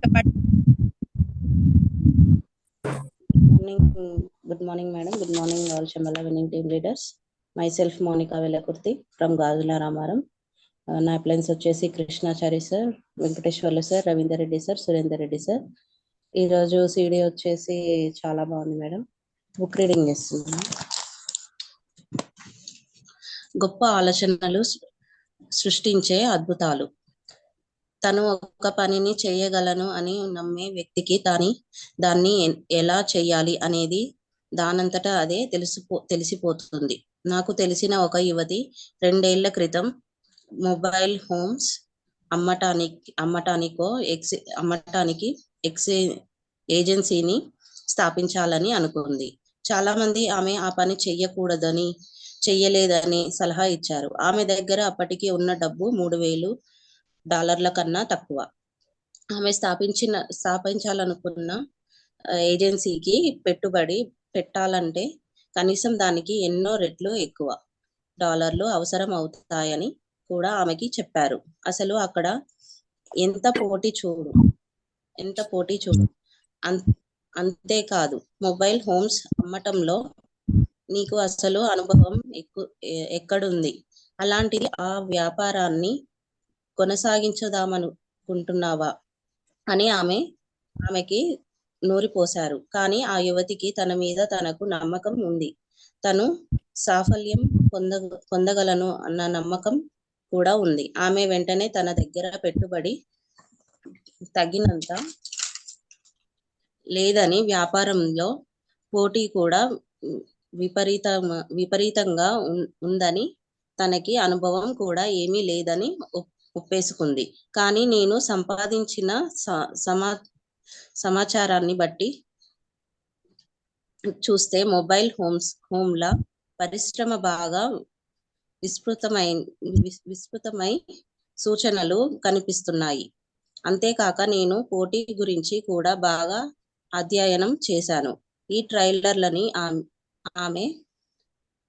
Good morning, madam. Good morning, all Shambhala winning team leaders. Myself, Monica Velakurti from Gazula Ramaram. నా plans వచ్చేసి Krishnachari sir, Venkateswarlu sir, Ravinder Reddy sir, Surender Reddy sir. ఈరోజు CD వచ్చేసి చాలా బాగుంది madam. Book reading చేస్తున్నాను. గొప్ప ఆలోచనలు సృష్టించే అద్భుతాలు. తను ఒక పనిని చేయగలను అని నమ్మే వ్యక్తికి దాన్ని ఎలా చేయాలి అనేది దానంతటా అదే తెలిసిపోతుంది. నాకు తెలిసిన ఒక యువతి 2 ఏళ్ల క్రితం మొబైల్ హోమ్స్ అమ్మటానికి ఏజెన్సీని స్థాపించాలని అనుకుంది. చాలా మంది ఆమె ఆ పని చెయ్యలేదని సలహా ఇచ్చారు. ఆమె దగ్గర అప్పటికి ఉన్న డబ్బు $3,000 కన్నా తక్కువ. ఆమె స్థాపించాలనుకున్న ఏజెన్సీకి పెట్టుబడి పెట్టాలంటే కనీసం దానికి ఎన్నో రెట్లు ఎక్కువ డాలర్లు అవసరం అవుతాయని కూడా ఆమెకి చెప్పారు. అసలు అక్కడ ఎంత పోటీ చూడు. అంతేకాదు, మొబైల్ హోమ్స్ అమ్మటంలో నీకు అసలు అనుభవం ఎక్కడుంది? అలాంటిది ఆ వ్యాపారాన్ని కొనసాగించదామనుకుంటున్నావా అని ఆమెకి నూరిపోశారు. కానీ ఆ యువతికి తన మీద తనకు నమ్మకం ఉంది. తను సాఫల్యం పొందగలను అన్న నమ్మకం కూడా ఉంది. ఆమె వెంటనే తన దగ్గర పెట్టుబడి తగినంత లేదని, వ్యాపారంలో పోటీ కూడా విపరీతంగా ఉందని, తనకి అనుభవం కూడా ఏమీ లేదని ఒప్పేసుకుంది. కానీ నేను సంపాదించిన సమాచారాన్ని బట్టి చూస్తే మొబైల్ హోమ్ల పరిశ్రమ బాగా విస్తృతమై సూచనలు కనిపిస్తున్నాయి. అంతేకాక నేను పోటీ గురించి కూడా బాగా అధ్యయనం చేశాను. ఈ ట్రైలర్లని ఆమె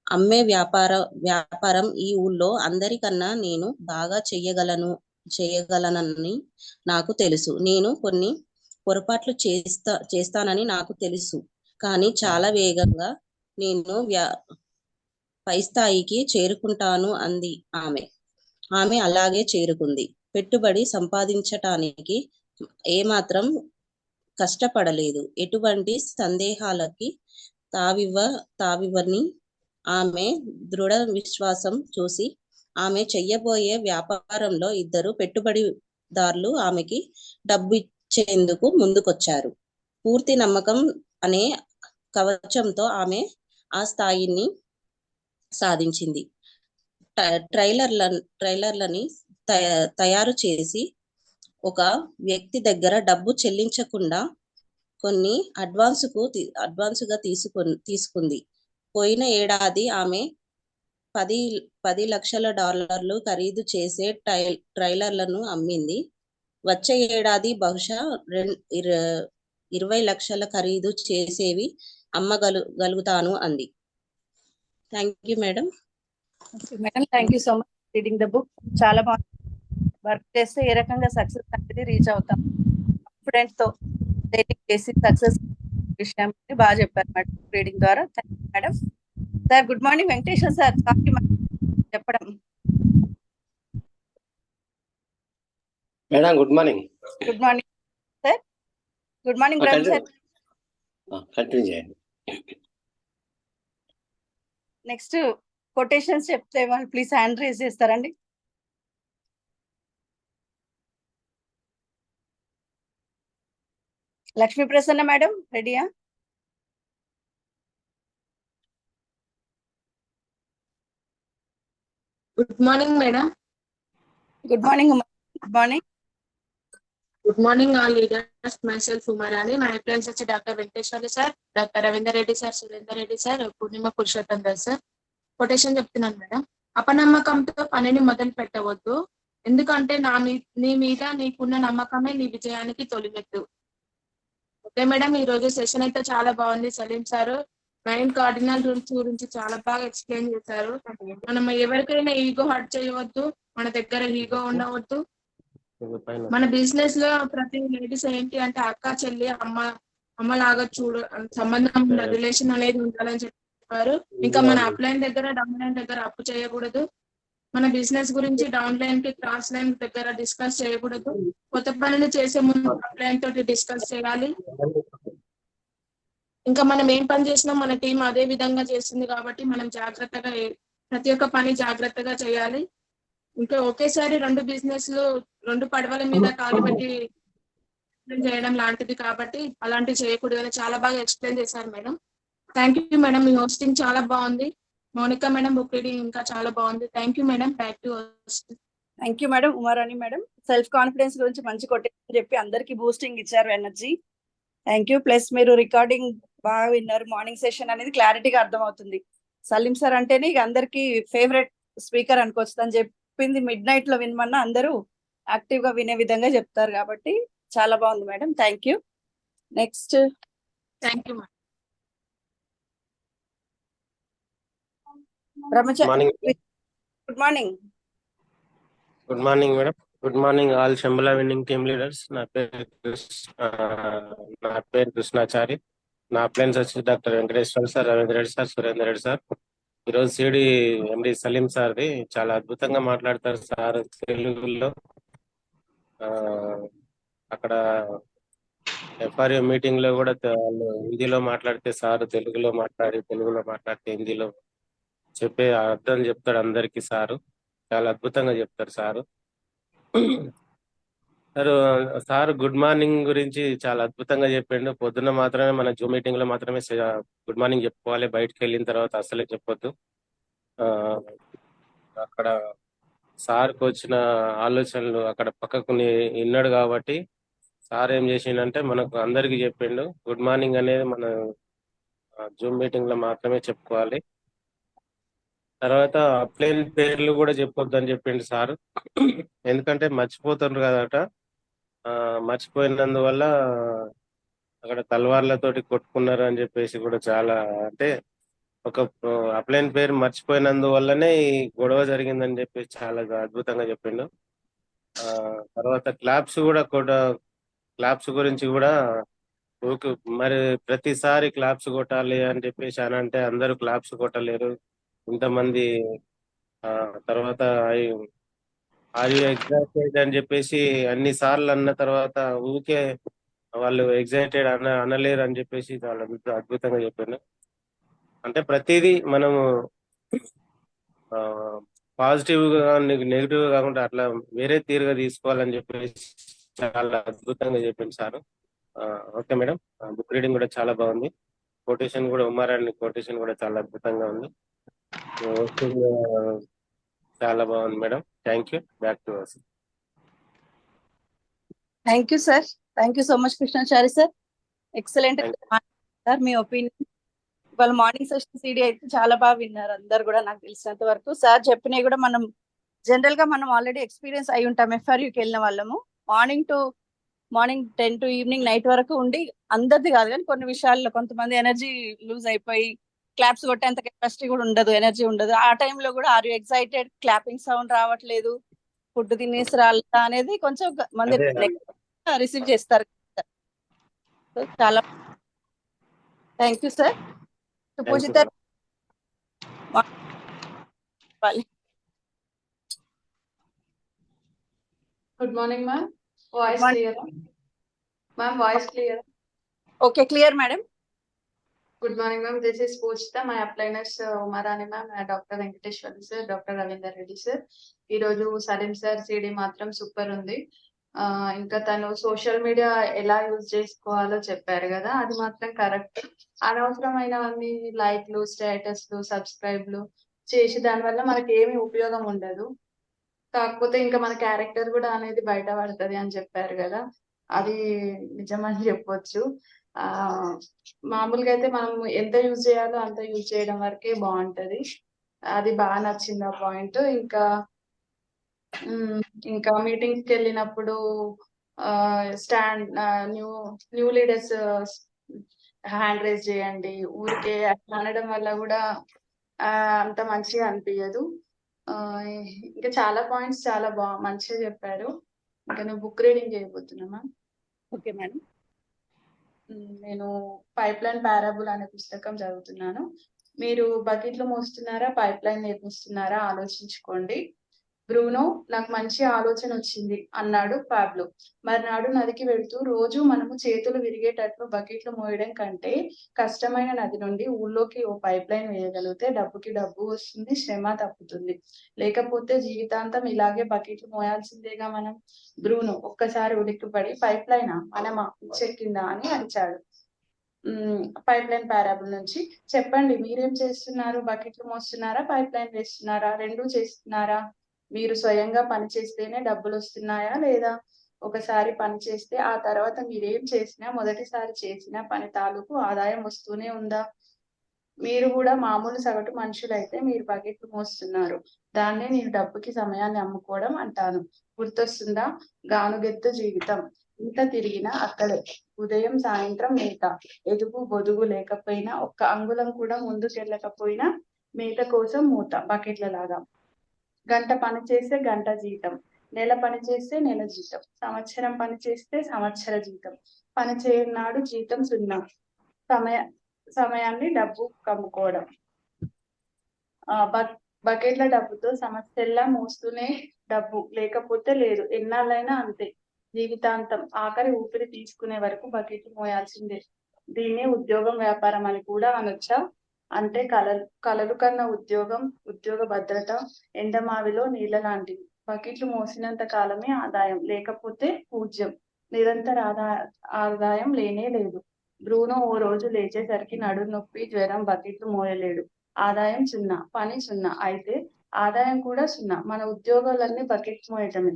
అమ్మే వ్యాపారం ఈ ఊళ్ళో అందరికన్నా నేను బాగా చేయగలనని నాకు తెలుసు. నేను కొన్ని పొరపాట్లు చేస్తానని నాకు తెలుసు. కానీ చాలా వేగంగా నేను పై స్థాయికి చేరుకుంటాను అంది ఆమె అలాగే చేరుకుంది. పెట్టుబడి సంపాదించటానికి ఏమాత్రం కష్టపడలేదు. ఎటువంటి సందేహాలకి తావివ్వని ఆమె దృఢ విశ్వాసం చూసి ఆమె చెయ్యబోయే వ్యాపారంలో 2 పెట్టుబడిదారులు ఆమెకి డబ్బు ఇచ్చేందుకు ముందుకొచ్చారు. పూర్తి నమ్మకం అనే కవచంతో ఆమె ఆ స్థాయిని సాధించింది. ట్రైలర్లని తయారు చేసి ఒక వ్యక్తి దగ్గర డబ్బు చెల్లించకుండా కొన్ని అడ్వాన్సుగా తీసుకుంది. పోయిన ఏడాది ఆమె $10 లక్షల ఖరీదు చేసే ట్రైలర్లను అమ్మింది. వచ్చే ఏడాది బహుశా 20 లక్షల ఖరీదు చేసేవి అమ్మగలుగుతాను అంది. Thank you madam. Madam, thank you so much reading the book. చాలా బాగుంది. వర్క్ చేస్తే ఏ రకంగా సక్సెస్ అనేది రీచ్ అవుతాం, కాన్ఫిడెంట్ తో చేసి సక్సెస్ విషయం బాగా చెప్పారు మేడం రీడింగ్ ద్వారా. Thank you madam. Sir good morning. Venkateswara sir చెప్పడం. Madam good morning. Good morning sir. Good morning Brahma sir. Continue చేయండి. నెక్స్ట్ కొటేషన్స్ చెప్తే వాళ్ళు ప్లీజ్ హ్యాండ్ రేజ్ చేస్తారండి. లక్ష్మీ ప్రసన్న మేడం రెడీయా? Good morning madam. Good morning. Good morning. Good morning all leaders. myself Umarani. my friends వచ్చి doctor Venkateswarlu sir, doctor Ravinder Reddy sir, Surender Reddy sir, Purnima Purushottam Das sir. Quotation చెప్తున్నాను madam. అపనమ్మకంతో పనిని మొదలు పెట్టవద్దు, ఎందుకంటే నీ మీద నీకున్న నమ్మకమే నీ విజయానికి తొలిమెట్టు. ఓకే మేడం, ఈ రోజు సెషన్ అయితే చాలా బాగుంది. సలీం సార్ 9 కార్డినల్ రూల్స్ గురించి చాలా బాగా ఎక్స్ప్లెయిన్ చేశారు. మనం ఎవరికైనా ఈగో హర్ట్ చేయవద్దు, మన దగ్గర ఈగో ఉండవద్దు. మన బిజినెస్ లో ప్రతి లేడీస్ ఏంటి అంటే అక్క చెల్లి అమ్మలాగా సంబంధం రిలేషన్ అనేది ఉండాలని చెప్పారు. ఇంకా మన అప్లైన్ దగ్గర డౌన్ లైన్ దగ్గర అప్పు చేయకూడదు. మన బిజినెస్ గురించి డౌన్ లైన్ కి క్రాస్ లైన్ దగ్గర డిస్కస్ చేయకూడదు. కొత్త పనులు చేసే ముందు అప్లైన్ తోటి డిస్కస్ చేయాలి. ఇంకా మనం ఏం పని చేసినా మన టీం అదే విధంగా చేస్తుంది కాబట్టి మనం జాగ్రత్తగా ప్రతి ఒక్క పని జాగ్రత్తగా చేయాలి. ఇంకా ఒకేసారి రెండు పడవల మీద కాలు పెట్టి చేయడం లాంటిది కాబట్టి అలాంటివి చేయకూడదు అని చాలా బాగా ఎక్స్ప్లెయిన్ చేశారు madam. Thank you madam. Me hosting చాలా బాగుంది. మౌనిక మేడం బుక్ రీడింగ్ ఇంకా చాలా బాగుంది. Thank you madam. Back to hosting. Thank you madam. Uma Rani madam self confidence గురించి మంచి కొట్టేసి చెప్పి అందరికి బూస్టింగ్ ఇచ్చారు ఎనర్జీ. Thank you. ప్లస్ మీరు రికార్డింగ్ బాగా విన్నారు. మార్నింగ్ సెషన్ అనేది క్లారిటీగా అర్థమవుతుంది. సలీం సార్ అంటేనే ఇక అందరికి ఫేవరెట్ స్పీకర్ అనుకోవచ్చు. అని చెప్పింది మిడ్ నైట్ లో వినమన్నా అందరూ యాక్టివ్ గా వినే విధంగా చెప్తారు కాబట్టి చాలా బాగుంది madam. Thank you. Next thank you madam. Brahmachari good morning. Good morning madam. Good morning all Shambala winning team leaders. నా పేరు కృష్ణాచారి. నా అప్లయన్స్ వచ్చి doctor Venkateswara sir, Ravindra Reddy sir, Surender Reddy sir. ఈరోజు సిడి ఎండి సలీం సార్ది చాలా అద్భుతంగా మాట్లాడతారు సార్ తెలుగులో. అక్కడ ఎఫ్ఆర్యూ మీటింగ్ లో కూడా వాళ్ళు హిందీలో మాట్లాడితే సార్ తెలుగులో మాట్లాడితే హిందీలో చెప్పే అర్థం చెప్తాడు అందరికి. సారు చాలా అద్భుతంగా చెప్తారు సారు. సార్ గుడ్ మార్నింగ్ గురించి చాలా అద్భుతంగా చెప్పిండు. పొద్దున్న మాత్రమే మన జూమ్ మీటింగ్ లో మాత్రమే గుడ్ మార్నింగ్ చెప్పుకోవాలి. బయటకు వెళ్ళిన తర్వాత అసలే చెప్పొద్దు. అక్కడ సార్కి వచ్చిన ఆలోచనలు అక్కడ పక్కకు విన్నాడు కాబట్టి సార్ ఏం చేసిండంటే మనకు అందరికి చెప్పిండు గుడ్ మార్నింగ్ అనేది మన జూమ్ మీటింగ్ లో మాత్రమే చెప్పుకోవాలి. తర్వాత అప్లైన్ పేర్లు కూడా చెప్పొద్దు అని చెప్పిండు సార్. ఎందుకంటే మర్చిపోతుండ్రు కదట. మర్చిపోయినందువల్ల అక్కడ తలవార్లతోటి కొట్టుకున్నారు అని చెప్పేసి కూడా చాలా అంటే ఒక అప్లైన్ పేరు మర్చిపోయినందువల్లనే ఈ గొడవ జరిగిందని చెప్పేసి చాలా అద్భుతంగా చెప్పిండు. తర్వాత క్లాప్స్ గురించి కూడా మరి ప్రతిసారి క్లాప్స్ కొట్టాలి అని చెప్పేసి అని అంటే అందరూ క్లాప్స్ కొట్టలేరు ఇంతమంది. తర్వాత ఆర్ యూ ఎగ్జైటెడ్ అని చెప్పేసి అన్ని సార్లు అన్న తర్వాత ఊరికే వాళ్ళు ఎగ్జైటెడ్ అనలేరు అని చెప్పేసి చాలా అద్భుతంగా చెప్పాను. అంటే ప్రతిదీ మనము పాజిటివ్ గా నెగిటివ్ కాకుండా అట్లా వేరే తీరుగా తీసుకోవాలని చెప్పేసి చాలా అద్భుతంగా చెప్పింది sir. Okay madam. Book reading కూడా చాలా బాగుంది. కొటేషన్ కూడా ఉమారాణి కొటేషన్ కూడా చాలా అద్భుతంగా ఉంది. చాలా బాగుంది madam. Thank you. Back to us. Thank you sir. Thank you so much Krishnachari sir. Excellent sir మీ ఒపీనియన్. ఇవాళ మార్నింగ్ సెషన్ సిడి అయితే చాలా బాగా విన్నారు అందరు కూడా నాకు తెలిసినంత వరకు. సార్ చెప్పినవి కూడా మనం జనరల్ గా మనం ఆల్రెడీ ఎక్స్పీరియన్స్ అయి ఉంటాం. ఎఫ్ఆర్యూకి వెళ్ళిన వాళ్ళము మార్నింగ్ 10 to ఈవినింగ్ నైట్ వరకు ఉండి అందరిది కాదు కానీ కొన్ని విషయాల్లో కొంతమంది ఎనర్జీ లూజ్ అయిపోయి క్లాప్స్ కొట్టేంత కెపాసిటీ కూడా ఉండదు, ఎనర్జీ ఉండదు. ఆ టైంలో కూడా are you excited, clapping sound రావట్లేదు, ఫుడ్ తినేసి రాలేదా అనేది కొంచెం మంది రిసీవ్ చేస్తారు. చాలా thank you sir. Supujitha Good morning, ma'am. Voice clear? Ma'am, voice clear? Okay, clear, madam. Good morning, ma'am. This is Poochita. My appliance Umarani, ma'am. Dr. Venkateshwar sir, Dr. Ravindra Reddy sir. ఈ రోజు Salim sir CD మాత్రం super ఉంది. ఇంకా తను social media ఎలా use చేసుకోవాలో చెప్పారు కదా, అది మాత్రం కరెక్ట్. అనవసరమైనవన్నీ లైక్లు, స్టేటస్లు, సబ్స్క్రైబ్లు చేసి దానివల్ల మనకి ఏమి ఉపయోగం ఉండదు. కాకపోతే ఇంకా మన క్యారెక్టర్ కూడా అనేది బయట పడుతుంది అని చెప్పారు కదా, అది నిజమని చెప్పొచ్చు. మామూలుగా అయితే మనం ఎంత యూజ్ చేయాలో అంత యూజ్ చేయడం వరకే బాగుంటది. అది బాగా నచ్చింది ఆ పాయింట్. ఇంకా మీటింగ్స్ కి వెళ్ళినప్పుడు న్యూ లీడర్స్ హ్యాండ్ రైజ్ చేయండి ఊరికే అట్లా అనడం వల్ల కూడా అంత మంచిగా అనిపించదు. ఇంకా చాలా పాయింట్స్ చాలా మంచిగా చెప్పారు. ఇంకా నేను బుక్ రీడింగ్ చేయబోతున్నా మ్యామ్. Okay madam. నేను పైప్ లైన్ పారాబుల్ అనే పుస్తకం చదువుతున్నాను. మీరు బకెట్లు మోస్తున్నారా, పైప్ లైన్ నిర్మిస్తున్నారా ఆలోచించుకోండి. బ్రూనో, నాకు మంచి ఆలోచన వచ్చింది అన్నాడు పాబ్లో. మర్నాడు నదికి వెళ్తూ, రోజు మనము చేతులు విరిగేటట్లు బకెట్లు మోయడం కంటే కష్టమైన నది నుండి ఊళ్ళోకి ఓ పైప్ లైన్ వేయగలిగితే డబ్బుకి డబ్బు వస్తుంది, శ్రమ తప్పుతుంది. లేకపోతే జీవితాంతం ఇలాగే బకెట్లు మోయాల్సిందేగా మనం. బ్రూనో ఒక్కసారి ఉలిక్కిపడి, పైప్ లైనా, మనమా, చెక్కిందా అని అరిచాడు. పైప్ లైన్ పారాబుల్ నుంచి, చెప్పండి మీరేం చేస్తున్నారు? బకెట్లు మోస్తున్నారా, పైప్ లైన్ వేస్తున్నారా, రెండూ చేస్తున్నారా? మీరు స్వయంగా పని చేస్తేనే డబ్బులు వస్తున్నాయా, లేదా ఒకసారి పని చేస్తే ఆ తర్వాత మీరేం చేసినా మొదటిసారి చేసిన పని తాలూకు ఆదాయం వస్తూనే ఉందా? మీరు కూడా మామూలు సగటు మనుషులైతే మీరు బకెట్లు మోస్తున్నారు. దాన్నే నేను డబ్బుకి సమయాన్ని అమ్ముకోవడం అంటాను. గుర్తొస్తుందా? గానుగెత్తు జీవితం. ఇంత తిరిగినా అక్కడే. ఉదయం సాయంత్రం మేత. ఎదుగు బొదుగు లేకపోయినా, ఒక్క అంగుళం కూడా ముందుకెళ్ళకపోయినా మేత కోసం మూత, బకెట్ల లాగా. గంట పని చేస్తే గంట జీతం, నెల పని చేస్తే నెల జీతం, సంవత్సరం పని చేస్తే సంవత్సర జీతం, పని చేయనాడు జీతం సున్నా. సమయాన్ని డబ్బు కమ్ముకోవడం. బకెట్ల డబ్బుతో సమస్యల్లా మోస్తూనే డబ్బు, లేకపోతే లేదు. ఎన్నాళ్ళైనా అంతే. జీవితాంతం ఆఖరి ఊపిరి తీసుకునే వరకు బకెట్లు మోయాల్సిందే. దీన్నే ఉద్యోగం, వ్యాపారం అని కూడా అనొచ్చా? అంటే కలలు కన్నా ఉద్యోగం, ఉద్యోగ భద్రత ఎండమావిలో నీళ్ళ లాంటివి. బకెట్లు మోసినంత కాలమే ఆదాయం, లేకపోతే పూజ్యం. నిరంతర ఆదాయం లేనే లేదు. బ్రూనో ఓ రోజు లేచేసరికి నడు నొప్పి, జ్వరం. బకెట్లు మోయలేడు. ఆదాయం సున్నా, పని సున్నా. అయితే ఆదాయం కూడా సున్నా. మన ఉద్యోగాలన్నీ బకెట్ మోయటమే.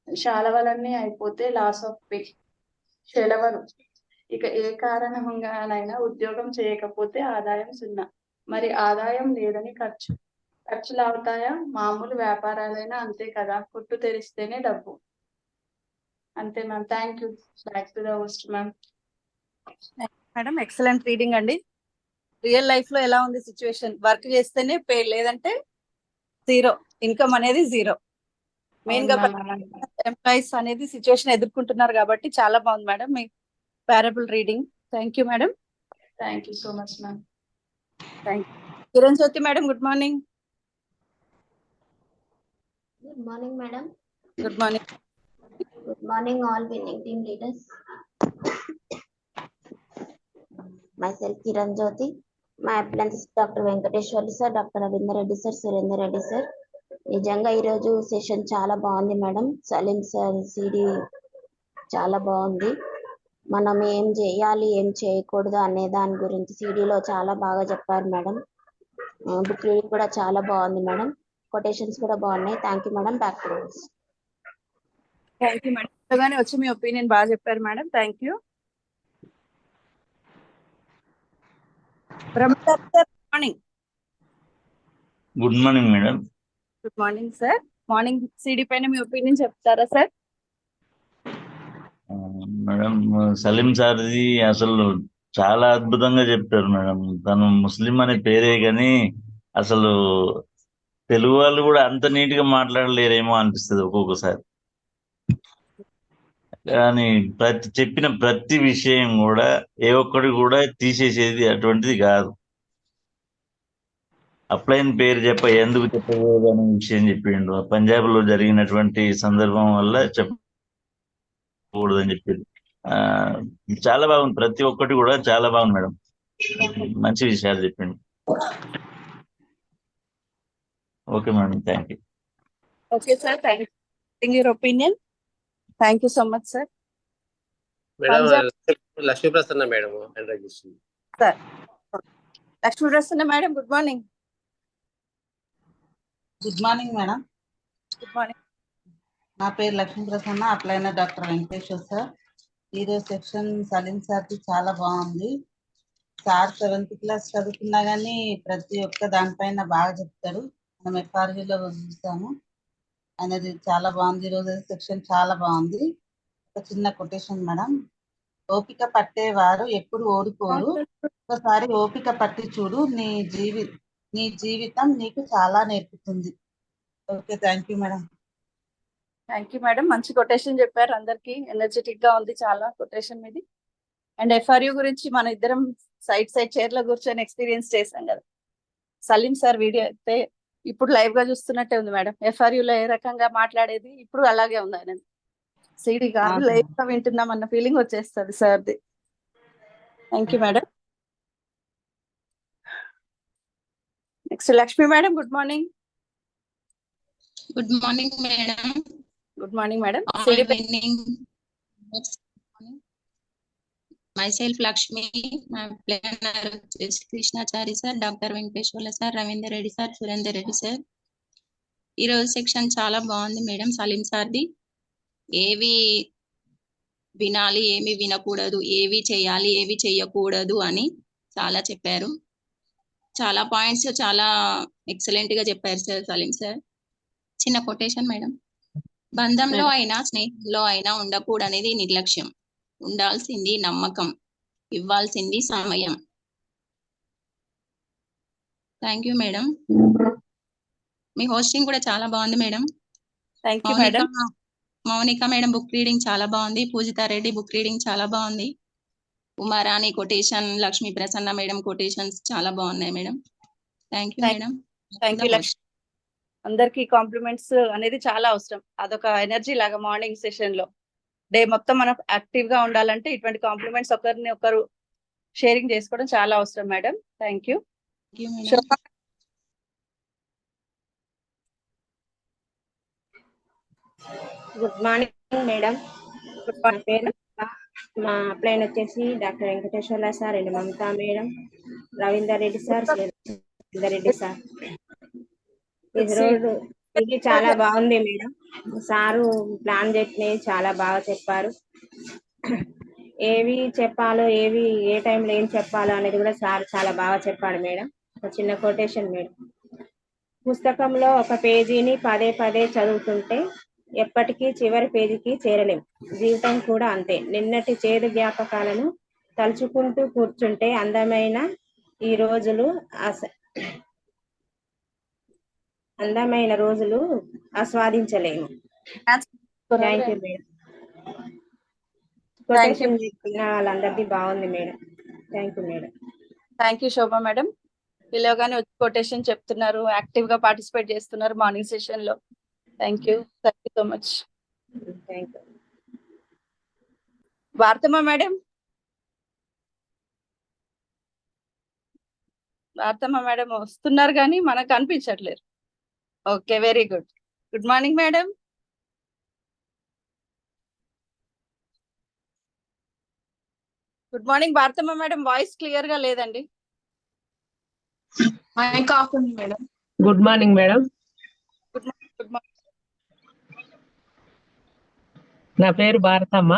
శాలవలన్నీ అయిపోతే లాస్ ఆఫ్ పే, సెలవులు. ఇక ఏ కారణంగానైనా ఉద్యోగం చేయకపోతే ఆదాయం సున్నా. మరి ఆదాయం లేదని ఖర్చులు అవుతాయా? మామూలు వ్యాపారాలైనా అంతే కదా. కొట్టు తెరిస్తేనే డబ్బు. అంతే ma'am. Thank you. Back to the host ma'am. Madam excellent reading అండి. రియల్ లైఫ్ లో ఎలా ఉంది సిచ్యువేషన్? వర్క్ చేస్తేనే పే, లేదంటే జీరో, ఇన్కమ్ అనేది జీరో. మెయిన్ గా ఎంప్లాయీస్ అనేది సిచ్యువేషన్ ఎదుర్కొంటున్నారు కాబట్టి చాలా బాగుంది మేడం మీ parable reading. Thank you madam. Thank you so much ma'am. Thank you. Kiran Jyoti madam, good morning. Good morning, madam. Good morning. Good morning, all winning team leaders. Myself, Kiran Jyoti. My appliance is Dr. Venkateshwarlu sir, Dr. Ravindra Reddy sir, Surendra Reddy sir. నిజంగా ఈరోజు session చాలా బాగుంది madam. Salim sir CD చాలా బాగుంది. మనం ఏం చేయాలి, ఏం చేయకూడదు అనే దాని గురించి సిడిలో చాలా బాగా చెప్పారు మేడం. బుక్ రీడింగ్ కూడా చాలా బాగుంది మేడం. కొటేషన్స్ కూడా బాగున్నాయి. Thank you madam. Back to thank you madam. ముందుగానే వచ్చి మీ ఒపీనియన్ బాగా చెప్పారు madam. Thank you. Morning. Good morning madam. Good morning sir. Morning సిడి పైన మీ ఒపీనియన్ చెప్తారా సార్? మేడం, సలీం సార్ది అసలు చాలా అద్భుతంగా చెప్తారు మేడం. తను ముస్లిం అనే పేరే కానీ అసలు తెలుగు వాళ్ళు కూడా అంత నీట్ గా మాట్లాడలేరేమో అనిపిస్తుంది ఒక్కొక్కసారి. కానీ చెప్పిన ప్రతి విషయం కూడా ఏ ఒక్కటి కూడా తీసేసేది అటువంటిది కాదు. అప్లైన్ పేరు ఎందుకు చెప్పకూడదు అనే విషయం చెప్పిండు. పంజాబ్ లో జరిగినటువంటి సందర్భం వల్ల చెప్పకూడదని చెప్పింది. చాలా బాగుంది. ప్రతి ఒక్కటి కూడా చాలా బాగుంది మేడం. మంచి విషయాలు చెప్పిండు. Okay madam, thank you. Okay sir, thank you your opinion. Thank you so much sir. Madam Lakshmi Prasanna madam hand raise చేస్తుంది. Sir Lakshmi Prasanna madam, good morning. Good morning madam. Good morning. నా పేరు లక్ష్మీ ప్రసన్న, అప్లైన డాక్టర్ వెంకటేశ్వర్ సార్. ఈరోజు section Salim సార్కి చాలా బాగుంది. Sir 7th class చదువుకున్నా కానీ ప్రతి ఒక్క దానిపైన బాగా చెప్తాడు. మనం ఎఫ్ఆర్వీలో చూస్తాము. అనేది చాలా బాగుంది. ఈరోజు సెక్షన్ చాలా బాగుంది. ఒక చిన్న కొటేషన్ మేడం. ఓపిక పట్టేవారు ఎప్పుడు ఓడిపోరు. ఒకసారి ఓపిక పట్టి చూడు, నీ జీవితం నీకు చాలా నేర్పుతుంది. Okay, thank you madam. Thank you madam, మంచి కొటేషన్ చెప్పారు. అందరికి ఎనర్జెటిక్ గా ఉంది చాలా కొటేషన్ మీది. అండ్ FRU గురించి మన ఇద్దరం సైడ్ చైర్ లో కూర్చొని ఎక్స్పీరియన్స్ చేశాం కదా. సలీం సార్ వీడియో అయితే ఇప్పుడు లైవ్ గా చూస్తున్నట్టే ఉంది మేడం. FRU లో ఏ రకంగా మాట్లాడేది ఇప్పుడు అలాగే ఉంది ఆయన. సిడి కాదు, లైవ్ గా వింటున్నాం అన్న ఫీలింగ్ వచ్చేస్తుంది సార్ది. Thank you madam. Next Lakshmi madam, good morning. Good morning, madam. Good morning madam. All winning. Myself Lakshmi, my planner is Krishnachari sir, Dr. Venkateshwara sir, Ravindra Reddy sir, Surendra Reddy sir. ఈ రోజు section చాలా బాగుంది madam. Salim సార్ది ఏవి వినాలి, ఏమి వినకూడదు, ఏవి చేయాలి, ఏవి చేయకూడదు అని చాలా చెప్పారు. చాలా పాయింట్స్ చాలా ఎక్సలెంట్ గా చెప్పారు సార్ సలీం సార్. చిన్న కొటేషన్ మేడం. బంధంలో అయినా స్నేహంలో అయినా ఉండకూడనిది నిర్లక్ష్యం, ఉండాల్సింది నమ్మకం, ఇవ్వాల్సింది సమయం. Thank you madam. Me hosting కూడా చాలా బాగుంది madam. Thank you madam. Mounika madam book reading చాలా బాగుంది. పూజితా రెడ్డి బుక్ రీడింగ్ చాలా బాగుంది. Uma Rani quotation, Lakshmi Prasanna madam quotations చాలా బాగున్నాయి madam. Thank you madam. Thank you Lakshmi. అందరికి కాంప్లిమెంట్స్ అనేది చాలా అవసరం. అదొక ఎనర్జీ లాగా మార్నింగ్ సెషన్ లో డే మొత్తం మనం యాక్టివ్ గా ఉండాలంటే ఇటువంటి కాంప్లిమెంట్స్ ఒకరిని ఒకరు షేరింగ్ చేసుకోవడం చాలా అవసరం madam. Thank you. Good morning madam. నా పేరు మా అప్లైన్ వచ్చేసి doctor Venkateswarla sir and Mamata madam, Ravinder Reddy sir, Surender Reddy sir. ఈరోజు ఇది చాలా బాగుంది మేడం. సారు ప్లాన్ చెప్పినవి చాలా బాగా చెప్పారు. ఏవి చెప్పాలో, ఏవి ఏ టైంలో ఏం చెప్పాలో అనేది కూడా సార్ చాలా బాగా చెప్పాడు మేడం. ఒక చిన్న కొటేషన్ మేడం. పుస్తకంలో ఒక పేజీని పదే పదే చదువుతుంటే ఎప్పటికీ చివరి పేజీకి చేరలేం. జీవితం కూడా అంతే. నిన్నటి చేదు జ్ఞాపకాలను తలుచుకుంటూ కూర్చుంటే అందమైన రోజులు ఆస్వాదించలేము. Thank you madam. కొటేషన్ చెప్పిన వాళ్ళందరిది బాగుంది madam. Thank you madam. Thank you Shobha madam. పిలవగానే వచ్చి కొటేషన్ చెప్తున్నారు, యాక్టివ్ గా పార్టిసిపేట్ చేస్తున్నారు మార్నింగ్ సెషన్ లో. Thank you so much. Thank you. Bharatamma madam, Bharatamma madam వస్తున్నారు కానీ మనకు కనిపించట్లేరు. Okay, very good. Good morning madam. Good morning Bharatamma madam, voice clear గా లేదండి. మైక్ ఆఫ్ ఉంది madam. Good morning madam. Good morning. Good morning. నా పేరు భారతమ్మ.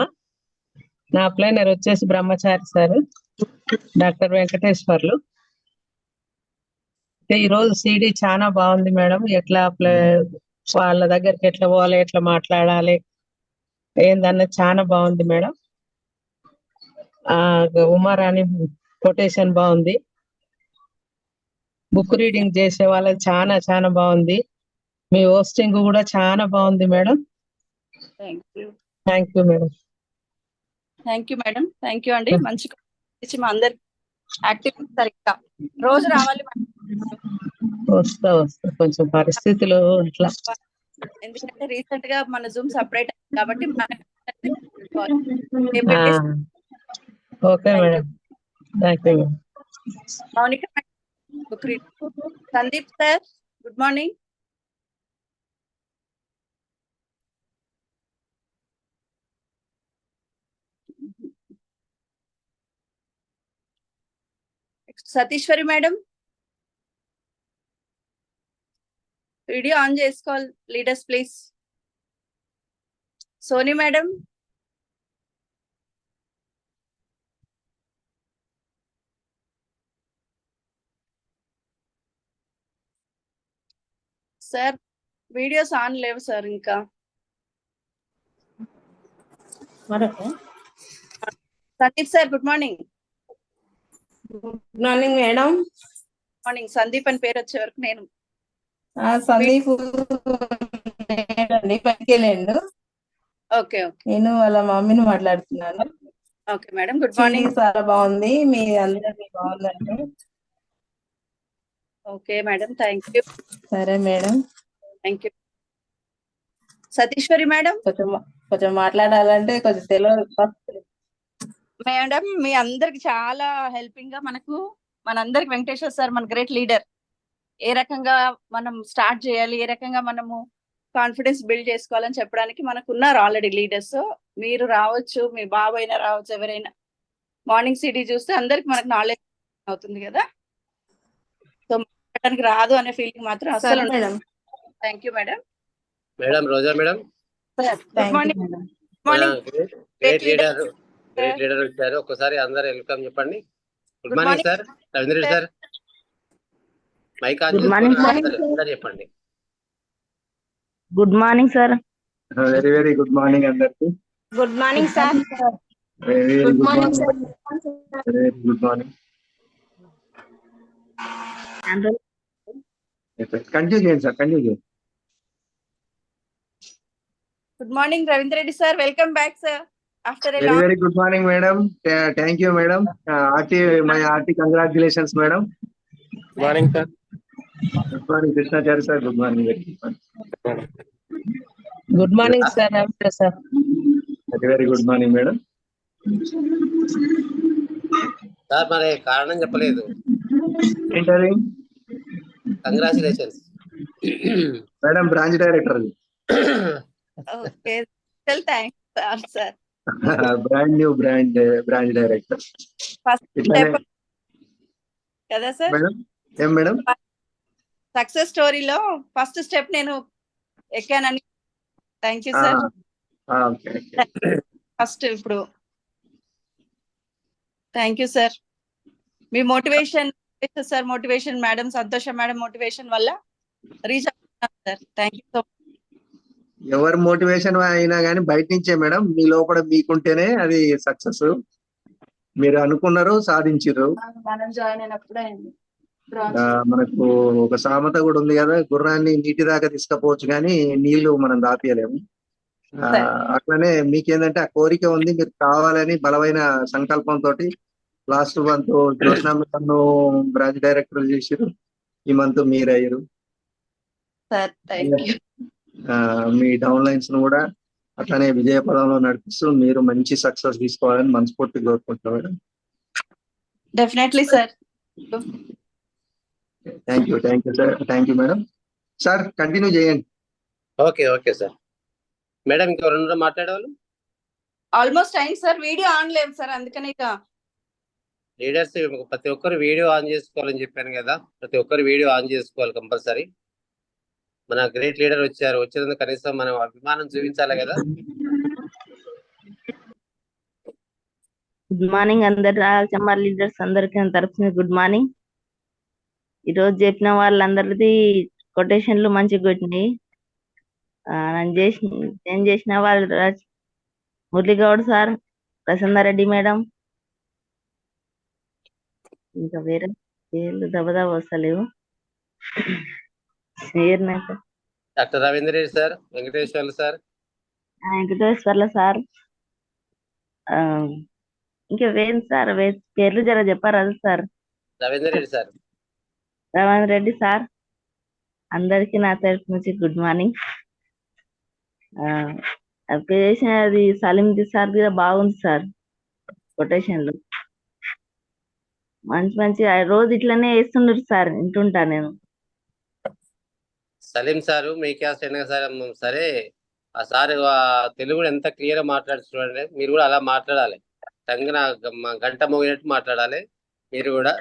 నా అప్లైనర్ వచ్చేసి బ్రహ్మచారి సార్, డాక్టర్ వెంకటేశ్వర్లు. ఈరోజు సిడి చాలా బాగుంది మేడం. ఎట్లా వాళ్ళ దగ్గరికి ఎట్లా పోవాలి, ఎట్లా మాట్లాడాలి ఏందన్నది చాలా బాగుంది మేడం. ఉమారాణి కొటేషన్ బాగుంది. బుక్ రీడింగ్ చేసే వాళ్ళది చాలా చాలా బాగుంది. మీ హోస్టింగ్ కూడా చాలా బాగుంది madam. Thank you. Thank you madam. Thank you madam. Thank you అండి. మంచి మా అందరికి యాక్టివ్ సరిగ్గా రోజు రావాలి. వస్తా కొంచెం పరిస్థితులు ఇట్లా, ఎందుకంటే రీసెంట్ గా మన జూమ్ సపరేట్ కాబట్టి okay madam. Thank you madam. Mounika book read. Sandeep sir, good morning. Satishwari madam, video on చేసుకోవాలి leaders please. Soni madam, sir videos on లేవు సార్ ఇంకా. Sandeep sir, good morning. Good morning madam. Morning. Sandeep అని పేరు వచ్చే వరకు నేను సందీప్ లేదండి, బయటికి వెళ్ళండు. ఓకే ఓకే నేను వాళ్ళ మమ్మీని మాట్లాడుతున్నాను. ఓకే మేడం, గుడ్ సిడి మార్నింగ్. చాలా బాగుంది, మీ అందరినీ బాగుందండి. Okay madam, thank you. సరే madam, thank you. Satishwari madam. కొంచెం మాట్లాడాలంటే కొంచెం తెలియదు. మేడం, మీ అందరికి చాలా హెల్పింగ్ గా మనందరికి వెంకటేశ్వర సార్ మన గ్రేట్ లీడర్. ఏ రకంగా మనం స్టార్ట్ చేయాలి, ఏ రకంగా మనము కాన్ఫిడెన్స్ బిల్డ్ చేసుకోవాలని చెప్పడానికి మనకు ఉన్నారు ఆల్రెడీ లీడర్స్. మీరు రావచ్చు, మీ బాబు అయినా రావచ్చు, ఎవరైనా మార్నింగ్ సిటీ చూస్తే అందరికి మనకు నాలెడ్జ్ అవుతుంది కదా. సో మాట్లాడడానికి రాదు అనే ఫీలింగ్ మాత్రం అసలు madam. Thank you madam. Madam Roja madam, good morning. Morning great leader వచ్చారు. ఒక్కసారి అందరు వెల్కమ్ చెప్పండి. Good morning sir. Ravindra Reddy sir, mic on చేసుకొని చెప్పండి. Good morning sir. Very very good morning అందరికి. Good morning sir. Very good morning sir. Very good morning. Continue చేయండి sir, continue చేయండి. Good morning Ravindra Reddy sir, welcome back sir. After very very good morning madam. Thank you madam. My hearty congratulations madam. Good morning sir. Good morning Krishnachari sir. Good morning. Good morning sir. Ravindra sir. Very very good morning madam. Sir మరి కారణం చెప్పలేదు. ఏంటది? Congratulations madam, branch director. Okay, thanks sir. Branch director first step కదా sir. Madam ఏం madam? Success స్టోరీలో first step నేను ఎక్కానని. Thank you sir. First ఇప్పుడు థ్యాంక్ యూ సార్. మీ motivation sir, motivation madam, Santosha madam motivation వల్ల రీచ్ అవుతున్నాం sir. Thank you so much. ఎవరు మోటివేషన్ అయినా కానీ బయట నుంచే మేడం. మీ లోపల మీకుంటేనే అది సక్సెస్. మీరు అనుకున్నారు, సాధించారు. మనం జాయిన్ అయినప్పుడు అయింది. మనకు ఒక సామెత కూడా ఉంది కదా, గుర్రాన్ని నీటి దాకా తీసుకపోవచ్చు కానీ నీళ్లు మనం దాపియలేము. అట్లనే మీకేంటంటే ఆ కోరిక ఉంది, మీరు కావాలని బలమైన సంకల్పంతో last month Joshna madam branch director చేసారు. ఈ మంత్ మీరు అయ్యారు. మీ డౌన్ లైన్స్ ను కూడా అట్లనే విజయ పదంలో నడిపిస్తూ మీరు మంచి సక్సెస్ తీసుకోవాలని మనస్ఫూర్తిగా కోరుకుంటున్నాం madam. Definitely sir. Thank you sir. Thank you madam. Sir continue చేయండి. Okay sir. మేడం ఇంకెవరన్నా మాట్లాడేవాళ్ళు? ఆల్మోస్ట్ అయింది సార్. వీడియో ఆన్ లేదు సార్, అందుకని ఇక లీడర్స్ ప్రతి ఒక్కరు వీడియో ఆన్ చేసుకోవాలని చెప్పాను కదా. ప్రతి ఒక్కరు వీడియో ఆన్ చేసుకోవాలి కంపల్సరీ. మన గ్రేట్ లీడర్ వచ్చారు, వచ్చినందుకు కనీసం మనం అభిమానం చూపించాలి కదా. గుడ్ మార్నింగ్ అందరు రాజమల్ లీడర్స్ అందరికి తరఫున గుడ్ మార్నింగ్. ఈరోజు చెప్పిన వాళ్ళందరిది కొటేషన్లు మంచిగా కొట్టినాయి. నేను చేసిన వాళ్ళు మురళీగౌడ్ సార్, ప్రసన్నారెడ్డి మేడం, ఇంకా వేరే పేర్లు దబదబా వస్తలేవు. Doctor Ravindra Reddy sir, Venkateswarlu sir, Venkateswarla sir, ఇంకా వేరు సార్, పేర్లు జర చెప్పారు sir. Ravindra Reddy sir, Ravindra Reddy sir, అందరికి నా తరఫు నుంచి గుడ్ మార్నింగ్. అప్లికేషన్ అది సలీం సార్ కూడా బాగుంది సార్. కొటేషన్లు మంచి రోజు ఇట్లనే వేస్తున్నారు సార్, వింటుంటా నేను. సలీం సారు మీ క్యాస్ట్ అయినా సరే సరే, ఆ సార్ తెలుగు ఎంత క్లియర్ గా మాట్లాడుతున్నారంటే మీరు కూడా అలా మాట్లాడాలి. టంగున గంట మోగినట్టు మాట్లాడాలి. మీరు కూడా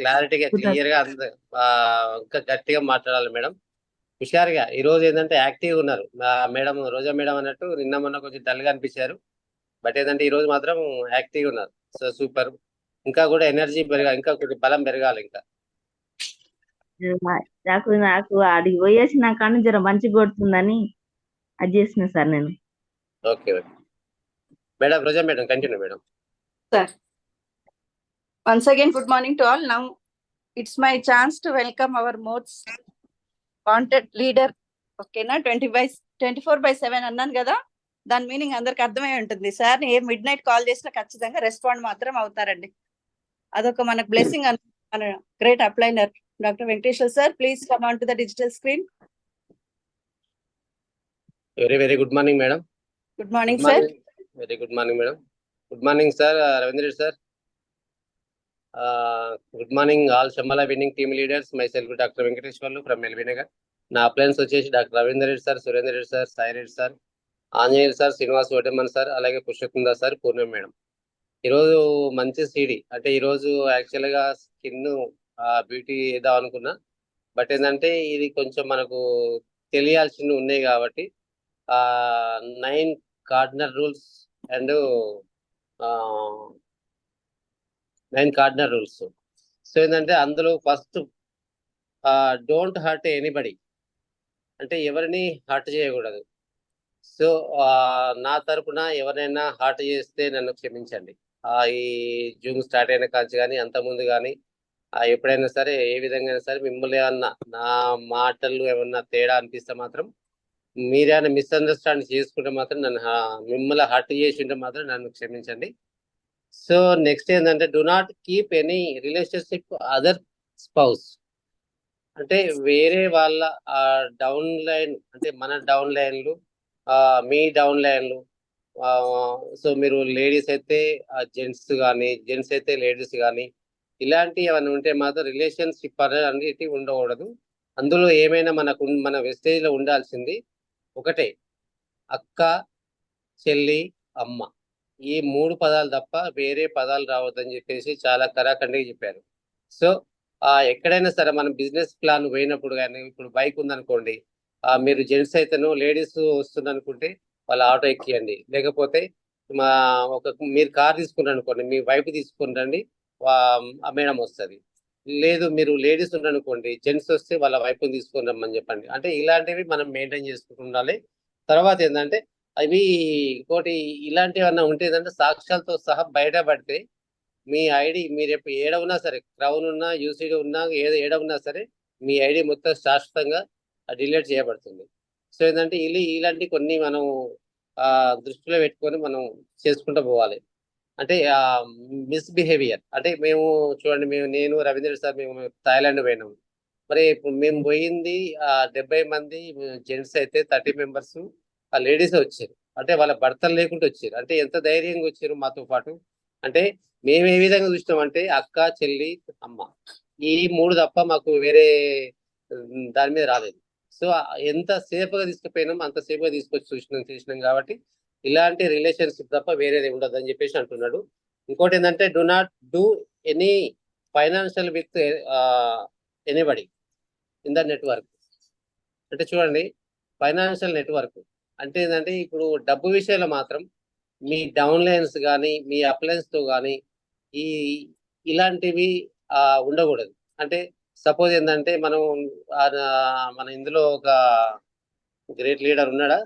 క్లారిటీగా క్లియర్ గా ఇంకా గట్టిగా మాట్లాడాలి మేడం. హుషారుగా ఈ రోజు ఏంటంటే యాక్టివ్ ఉన్నారు మేడం. రోజా మేడం అన్నట్టు నిన్న మొన్న కొంచెం డల్ గా అనిపించారు, బట్ ఏంటంటే ఈ రోజు మాత్రం యాక్టివ్ ఉన్నారు. So super. ఇంకా కూడా ఎనర్జీ పెరగాలి, ఇంకా కొంచెం బలం పెరగాలి. ఇంకా నాకు అడిగి పోయేసి నా కానీ జర మంచిగా కొడుతుందని అది చేసిన సార్ నేను. Okay madam. Roja madam continue madam. Sir once again good morning to all. Now it's my chance to welcome our most wanted leader ఓకేనా? 24/7 అన్నాను కదా, దాని మీనింగ్ అందరికి అర్థమై ఉంటుంది. Sir a midnight call చేసినా ఖచ్చితంగా రెస్పాండ్ మాత్రం అవుతారండి. అదొక మనకు బ్లెస్సింగ్. మన great upliner doctor Venkateswara sir, please come on to the digital screen. Very good morning madam. Good morning sir. Very good morning madam. Good morning sir Ravindra Reddy sir. Good morning all Shambala winning team leaders. My self doctor Venkateswarlu from LB Nagar. నా uplines వచ్చేసి doctor Ravindra Reddy sir, Surender Reddy sir, Sai Reddy sir, Anjaneyulu sir, Srinivas ఓటెమ్మన్ sir, అలాగే పురుషోత్తందా sir, పూర్ణిమ madam. ఈరోజు మంచి CD, అంటే ఈరోజు యాక్చువల్గా స్కిన్ బ్యూటీ వేద్దాం అనుకున్నా, బట్ ఏంటంటే ఇది కొంచెం మనకు తెలియాల్సినవి ఉన్నాయి కాబట్టి 9 cardinal rules and 9 cardinal rules. So ఏంటంటే అందులో ఫస్ట్ డోంట్ హర్ట్ ఎనీబడి, అంటే ఎవరిని హర్ట్ చేయకూడదు. సో నా తరపున ఎవరైనా హర్ట్ చేస్తే నన్ను క్షమించండి. ఈ జూమ్ స్టార్ట్ అయిన కాంచి కానీ అంతకుముందు కానీ ఎప్పుడైనా సరే ఏ విధంగా సరే మిమ్మల్ని ఏమన్నా నా మాటలు ఏమన్నా తేడా అనిపిస్తే మాత్రం, మీరేమైనా మిస్అండర్స్టాండ్ చేసుకుంటే మాత్రం నన్ను మిమ్మల్ని హర్ట్ చేసింటే మాత్రం నన్ను క్షమించండి. సో నెక్స్ట్ ఏంటంటే do not keep any relationship other spouse, అంటే వేరే వాళ్ళ డౌన్ లైన్, అంటే మన డౌన్ లైన్లు మీ డౌన్ లైన్లు. సో మీరు లేడీస్ అయితే జెంట్స్ కానీ, జెంట్స్ అయితే లేడీస్ కానీ, ఇలాంటివి ఏమైనా ఉంటే మాత్రం రిలేషన్షిప్ అనేది ఉండకూడదు. అందులో ఏమైనా మన వెస్టేజ్లో ఉండాల్సింది ఒకటే, అక్క, చెల్లి, అమ్మ, ఈ 3 పదాలు తప్ప వేరే పదాలు రావద్దని చెప్పేసి చాలా కరాఖండిగా చెప్పారు. సో ఎక్కడైనా సరే మనం బిజినెస్ ప్లాన్ పోయినప్పుడు కానీ, ఇప్పుడు బైక్ ఉందనుకోండి, మీరు జెంట్స్ అయితేనో లేడీస్ వస్తుందనుకుంటే వాళ్ళ ఆటో ఎక్కియండి, లేకపోతే మీరు కార్ తీసుకున్నారు అనుకోండి, మీ వైఫ్ తీసుకుని రండి, మేడం వస్తుంది. లేదు మీరు లేడీస్ ఉన్నారనుకోండి, జెంట్స్ వస్తే వాళ్ళ వైఫ్ని తీసుకొని రమ్మని చెప్పండి. అంటే ఇలాంటివి మనం మెయింటైన్ చేసుకుంటూ ఉండాలి. తర్వాత ఏంటంటే అవి ఇంకోటి ఇలాంటివి ఏమన్నా ఉంటే ఏంటంటే సాక్ష్యాలతో సహా బయటపడితే మీ ఐడి మీరు ఎప్పుడు ఏడవున్నా సరే, క్రౌన్ ఉన్నా, యూసీడీ ఉన్నా, ఏడవున్నా సరే మీ ఐడి మొత్తం శాశ్వతంగా డిలీట్ చేయబడుతుంది. సో ఏంటంటే ఇలాంటి కొన్ని మనం దృష్టిలో పెట్టుకొని మనం చేసుకుంటూ పోవాలి. అంటే మిస్బిహేవియర్, అంటే మేము చూడండి, నేను రవీంద్ర సార్ మేము థాయిలాండ్ పోయినాము. మరి మేము పోయింది 70 మంది జెంట్స్ అయితే 30 మెంబర్స్ లేడీస్ వచ్చారు. అంటే వాళ్ళ భర్తలు లేకుండా వచ్చారు. అంటే ఎంత ధైర్యంగా వచ్చారు మాతో పాటు. అంటే మేము ఏ విధంగా చూసినామంటే అక్క, చెల్లి, అమ్మ, ఈ 3 తప్ప మాకు వేరే దాని మీద రాలేదు. సో ఎంత సేఫ్గా తీసుకుపోయినాం అంత సేఫ్గా తీసుకొచ్చి చూసినాం కాబట్టి ఇలాంటి రిలేషన్షిప్ తప్ప వేరేది ఉండదు అని చెప్పేసి అంటున్నాడు. ఇంకోటి ఏంటంటే do not do any financial with anybody in the network. అంటే చూడండి, ఫైనాన్షియల్ నెట్వర్క్ అంటే ఏంటంటే ఇప్పుడు డబ్బు విషయంలో మాత్రం మీ డౌన్ లైన్స్ కానీ, మీ అప్లయన్స్తో కానీ ఇలాంటివి ఉండకూడదు. అంటే సపోజ్ ఏంటంటే మన ఇందులో ఒక గ్రేట్ లీడర్ ఉన్నాడా,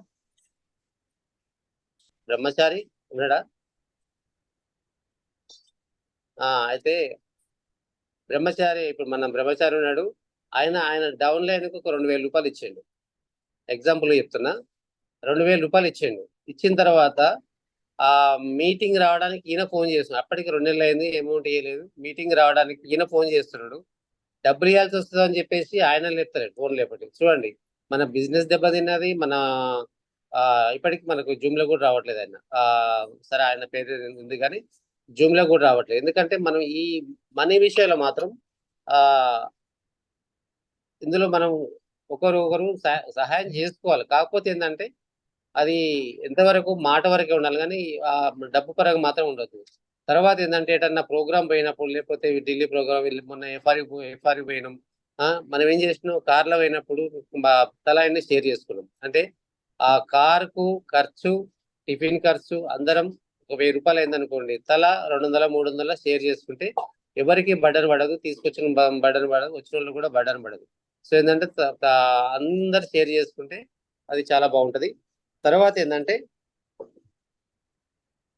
బ్రహ్మచారి ఉన్నాడా? అయితే బ్రహ్మచారి, ఇప్పుడు మన బ్రహ్మచారి ఉన్నాడు, ఆయన డౌన్ లైన్కి ఒక 2000 రూపాయలు ఇచ్చిండు. ఎగ్జాంపుల్ చెప్తున్నా, 2000 రూపాయలు ఇచ్చిండు. ఇచ్చిన తర్వాత మీటింగ్ రావడానికి ఈయన ఫోన్ చేస్తున్నాడు. అప్పటికి 2 నెలలు అయింది, అమౌంట్ ఇవ్వలేదు. మీటింగ్ రావడానికి ఈయన ఫోన్ చేస్తున్నాడు. డబ్బులు ఇవ్వాల్సి వస్తుంది అని చెప్పేసి ఆయన లేపుతారు ఫోన్ లేపటి. చూడండి, మన బిజినెస్ దెబ్బతిన్నది. ఇప్పటికి మనకు జూమ్లో కూడా రావట్లేదు ఆయన. సరే ఆయన పేరు ఉంది కానీ జూమ్లో కూడా రావట్లేదు. ఎందుకంటే మనం ఈ మనీ విషయంలో మాత్రం ఇందులో మనం ఒకరు సహాయం చేసుకోవాలి. కాకపోతే ఏంటంటే అది ఎంతవరకు మాట వరకే ఉండాలి కానీ డబ్బు పరంగా మాత్రం ఉండదు. తర్వాత ఏంటంటే ఎటన్నా ప్రోగ్రామ్ పోయినప్పుడు, లేకపోతే ఢిల్లీ ప్రోగ్రామ్ మొన్న ఎఫ్ఆర్యూ పోయినాం, మనం ఏం చేసినాం, కార్లో పోయినప్పుడు తలా అన్ని షేర్ చేసుకున్నాం. అంటే ఆ కార్కు ఖర్చు, టిఫిన్ ఖర్చు అందరం ఒక 1000 రూపాయలు అయిందనుకోండి, తలా 200, 300 షేర్ చేసుకుంటే ఎవరికి బర్డన్ పడదు, తీసుకొచ్చిన బర్డన్ పడదు, వచ్చిన వాళ్ళు కూడా బర్డన్ పడదు. సో ఏంటంటే అందరు షేర్ చేసుకుంటే అది చాలా బాగుంటుంది. తర్వాత ఏంటంటే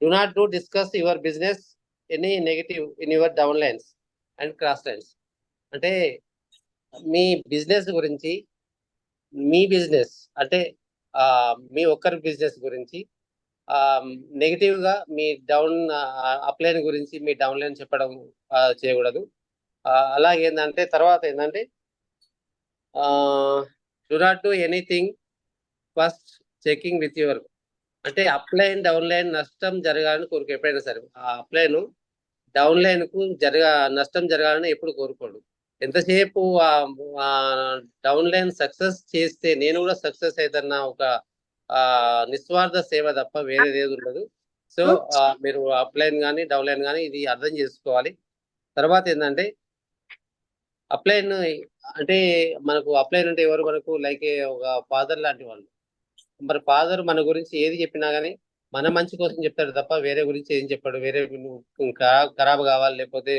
do not discuss your business any negative in your down lines and cross lines. అంటే మీ బిజినెస్ గురించి మీ బిజినెస్ అంటే మీ ఒక్కరి బిజినెస్ గురించి నెగిటివ్ గా మీ డౌన్ అప్లైన్ గురించి మీ డౌన్ లైన్ చెప్పడం చేయకూడదు. అలాగే ఏంటంటే తర్వాత ఏంటంటే do not do anything first checking with your అంటే అప్లైన్ డౌన్ లైన్ నష్టం జరగాలని కోరుకు ఎప్పుడైనా సరే ఆ అప్లైన్ డౌన్ లైన్ కు నష్టం జరగాలని ఎప్పుడు కోరుకోడు. ఎంతసేపు డౌన్ లైన్ సక్సెస్ చేస్తే నేను కూడా సక్సెస్ అవుతున్న ఒక నిస్వార్థ సేవ తప్ప వేరేది ఏది ఉండదు. సో మీరు అప్లైన్ కానీ డౌన్ లైన్ కానీ ఇది అర్థం చేసుకోవాలి. తర్వాత ఏంటంటే అప్లైన్ అంటే మనకు అప్లైన్ అంటే ఎవరు మనకు లైక్ ఒక ఫాదర్ లాంటి వాళ్ళు. మరి ఫాదర్ మన గురించి ఏది చెప్పినా కానీ మన మంచి కోసం చెప్తాడు తప్ప వేరే గురించి ఏం చెప్పాడు. వేరే ఖరాబ్ కావాలి లేకపోతే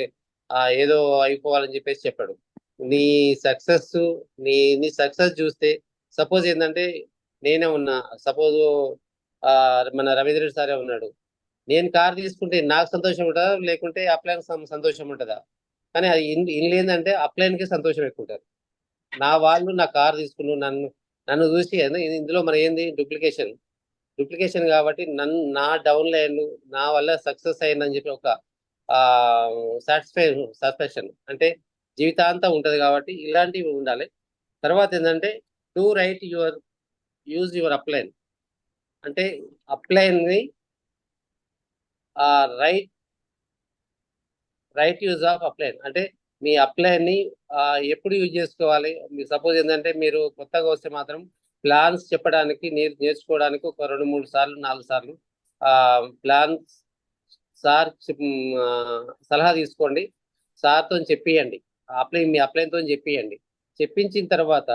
ఏదో అయిపోవాలని చెప్పేసి చెప్పాడు. నీ సక్సెస్ నీ సక్సెస్ చూస్తే సపోజ్ ఏంటంటే నేనే ఉన్నా, సపోజ్ మన రవీంద్ర సారే ఉన్నాడు, నేను కార్ తీసుకుంటే నాకు సంతోషం ఉంటుందా లేకుంటే అప్లైన్ సంతోషం ఉంటుందా? కానీ అది ఇందులో ఏంటంటే అప్లైన్కి సంతోషం ఎక్కువ ఉంటుంది. నా వాళ్ళు నా కార్ తీసుకున్నాను నన్ను చూసి ఇందులో మన ఏంది డూప్లికేషన్ కాబట్టి నా డౌన్ లైన్ నా వల్ల సక్సెస్ అయిందని చెప్పి ఒక సాటిస్ఫాక్షన్ అంటే జీవితాంతం ఉంటుంది కాబట్టి ఇలాంటివి ఉండాలి. తర్వాత ఏంటంటే to right use your upline అంటే అప్లైన్ని రైట్ యూజ్ ఆఫ్ అప్లైన్ అంటే మీ అప్లైన్ని ఎప్పుడు యూజ్ చేసుకోవాలి. మీ సపోజ్ ఏంటంటే మీరు కొత్తగా వస్తే మాత్రం ప్లాన్స్ చెప్పడానికి నేర్చుకోవడానికి ఒక 2-3 సార్లు 4 సార్లు ప్లాన్స్ సార్ సలహా తీసుకోండి, సార్తో చెప్పియండి, మీ అప్లైన్తో చెప్పియండి. చెప్పించిన తర్వాత